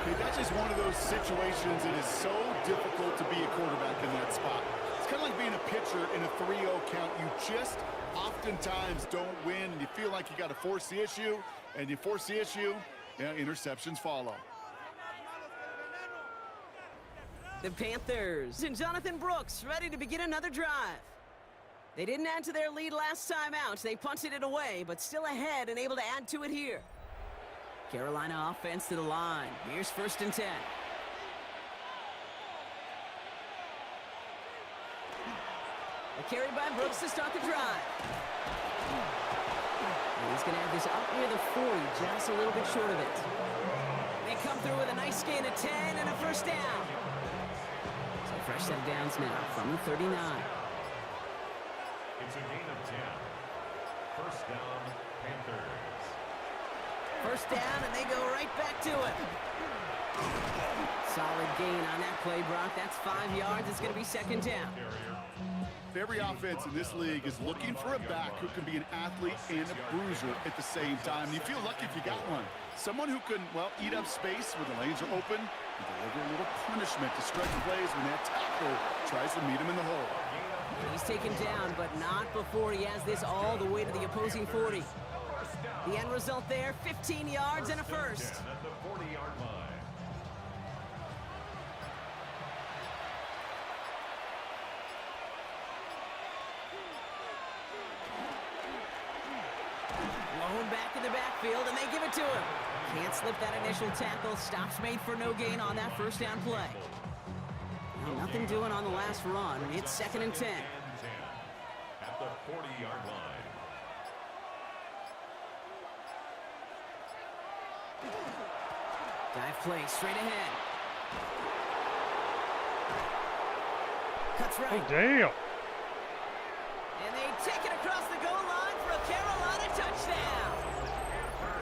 Okay, that's just one of those situations. It is so difficult to be a quarterback in that spot. It's kind of like being a pitcher in a 3-0 count. You just oftentimes don't win, and you feel like you got to force the issue, and you force the issue, yeah, interceptions follow. The Panthers and Jonathan Brooks ready to begin another drive. They didn't add to their lead last time out. They punted it away, but still ahead and able to add to it here. Carolina offense to the line. Here's 1st and 10. A carry by Brooks to start the drive. And he's going to have this up near the 40, just a little bit short of it. They come through with a nice gain of 10 and a 1st down. So fresh set of downs now from the 39. It's a gain of 10. 1st down, Panthers. 1st down, and they go right back to it. Solid gain on that play, Brock. That's 5 yards. It's going to be 2nd down. Every offense in this league is looking for a back who can be an athlete and a bruiser at the same time. You feel lucky if you got one. Someone who can, well, eat up space when the lanes are open and deliver a little punishment to stretch plays when that tackle tries to meet him in the hole. He's taken down, but not before he has this all the way to the opposing 40. The end result there, 15 yards and a 1st. At the 40-yard line. Blown back in the backfield, and they give it to him. Can't slip that initial tackle. Stops made for no gain on that 1st down play. Well, nothing doing on the last run. It's 2nd and 10. At the 40-yard line. Dive play straight ahead. Cuts right. Oh, damn. And they take it across the goal line for a Carolina touchdown.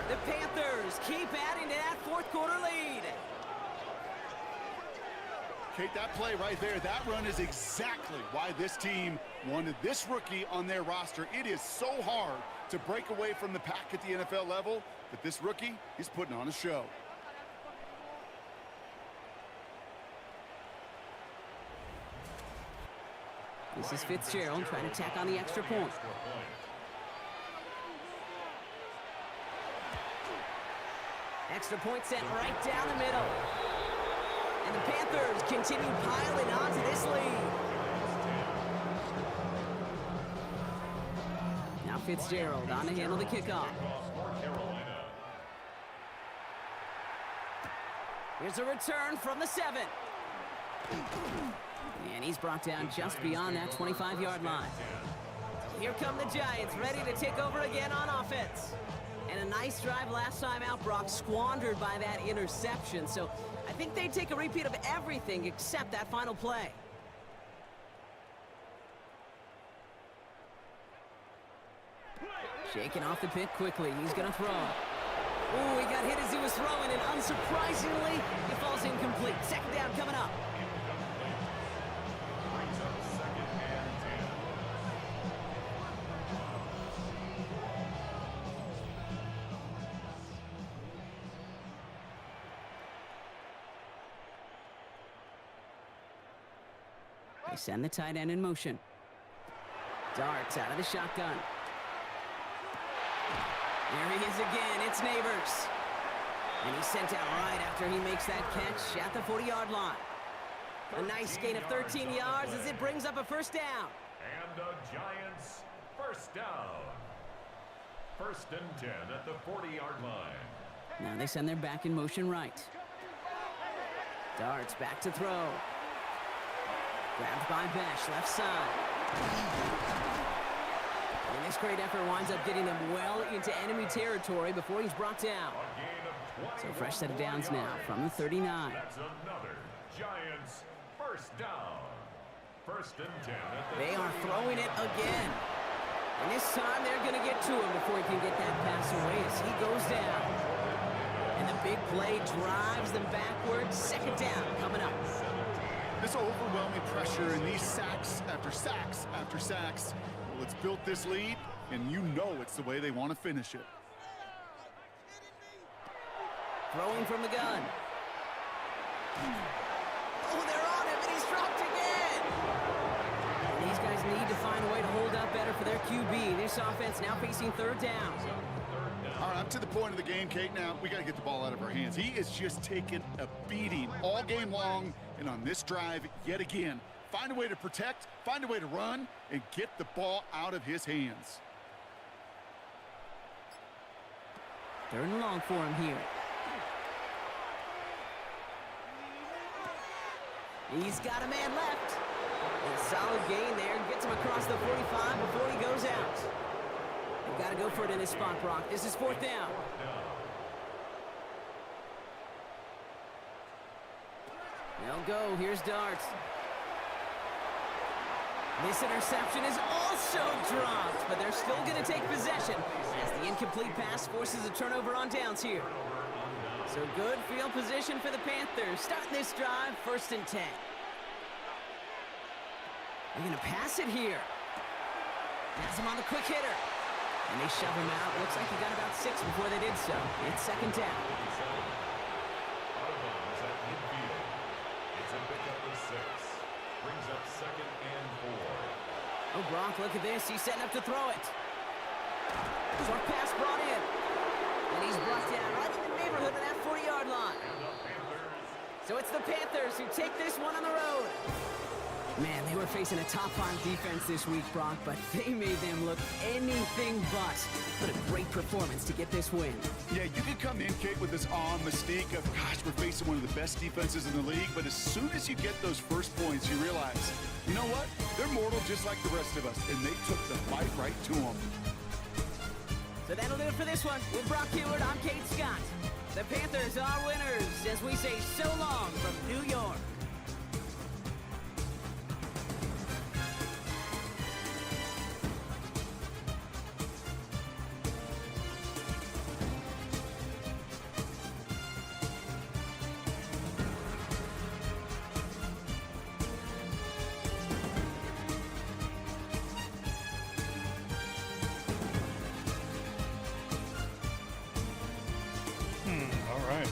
The Panthers keep adding to that 4th quarter lead. Kate, that play right there, that run is exactly why this team wanted this rookie on their roster. It is so hard to break away from the pack at the NFL level, but this rookie is putting on a show. This is Fitzgerald trying to tack on the extra point. Extra point sent right down the middle. And the Panthers continue piling on to this lead. Now Fitzgerald on to handle the kickoff. Here's a return from the 7. And he's brought down just beyond that 25-yard line. Here come the Giants, ready to take over again on offense. And a nice drive last time out, Brock, squandered by that interception. So I think they take a repeat of everything except that final play. Shaking off the pit quickly. He's going to throw. Ooh, he got hit as he was throwing, and unsurprisingly, he falls incomplete. 2nd down coming up. They send the tight end in motion. Darts out of the shotgun. There he is again. It's Neighbors. And he's sent out right after he makes that catch at the 40-yard line. A nice gain of 13 yards as it brings up a 1st down. And the Giants, 1st down. 1st and 10 at the 40-yard line. Now they send their back in motion right. Darts back to throw. Grabbed by Besh, left side. And this great effort winds up getting them well into enemy territory before he's brought down. So fresh set of downs now from the 39. That's another Giants first down. First and 10. They are throwing it again. And this time they're going to get to him before he can get that pass away as he goes down. And the big play drives them backwards. Second down coming up. This overwhelming pressure and these sacks after sacks after sacks. Well, it's built this lead, and you know it's the way they want to finish it. Throwing from the gun. Oh, they're on him, and he's dropped again. And these guys need to find a way to hold up better for their QB. This offense now facing third down. All right, up to the point of the game, Kate. Now, we got to get the ball out of our hands. He is just taking a beating all game long, and on this drive, yet again. Find a way to protect, find a way to run, and get the ball out of his hands. Third and long for him here. He's got a man left. And a solid gain there. Gets him across the 45 before he goes out. You've got to go for it in this spot, Brock. This is fourth down. They'll go. Here's Darts. This interception is also dropped, but they're still going to take possession as the incomplete pass forces a turnover on downs here. So good field position for the Panthers. Starting this drive, first and 10. They're going to pass it here. Has him on the quick hitter. And they shove him out. Looks like he got about 6 before they did so. It's second down. It's a pickup of 6. Brings up second and 4. Oh, Brock, look at this. He's setting up to throw it. Short pass brought in. And he's brought down right in the neighborhood of that 40-yard line. So it's the Panthers who take this one on the road. Man, they were facing a top-5 defense this week, Brock, but they made them look anything but. What a great performance to get this win. Yeah, you can come in, Kate, with this awe and mystique of, gosh, we're facing one of the best defenses in the league, but as soon as you get those first points, you realize, you know what? They're mortal just like the rest of us, and they took the fight right to them. So that'll do it for this one. With Brock Heward, I'm Kate Scott. The Panthers are winners as we say so long from New York. All right.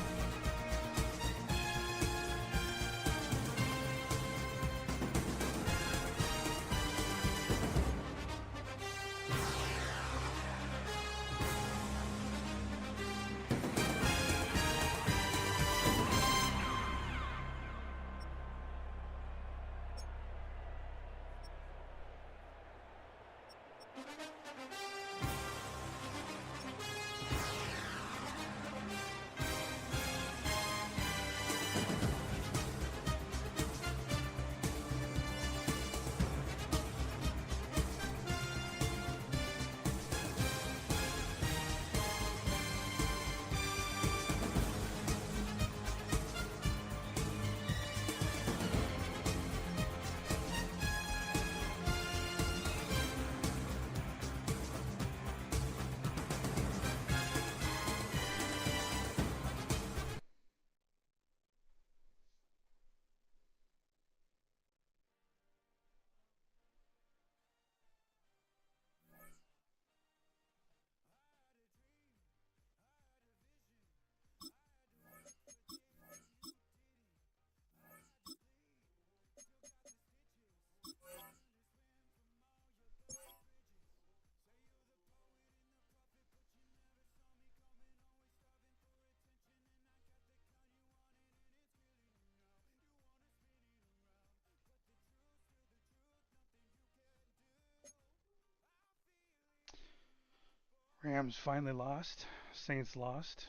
Rams finally lost. Saints lost.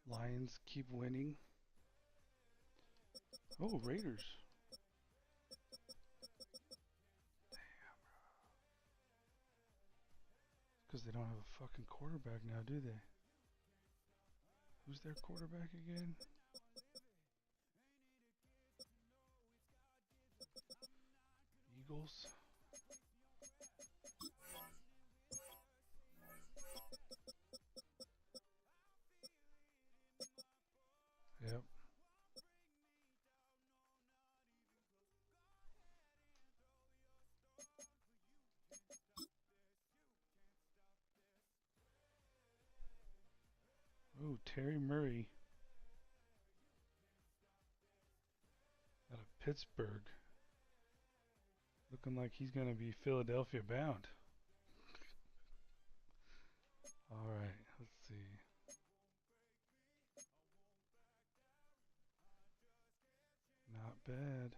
Lions keep winning. Oh, Raiders. Because they don't have a fucking quarterback now, do they? Who's their quarterback again? Eagles. Yep. Oh, Terry Murray out of Pittsburgh. Looking like he's going to be Philadelphia bound. All right, let's see. Not bad.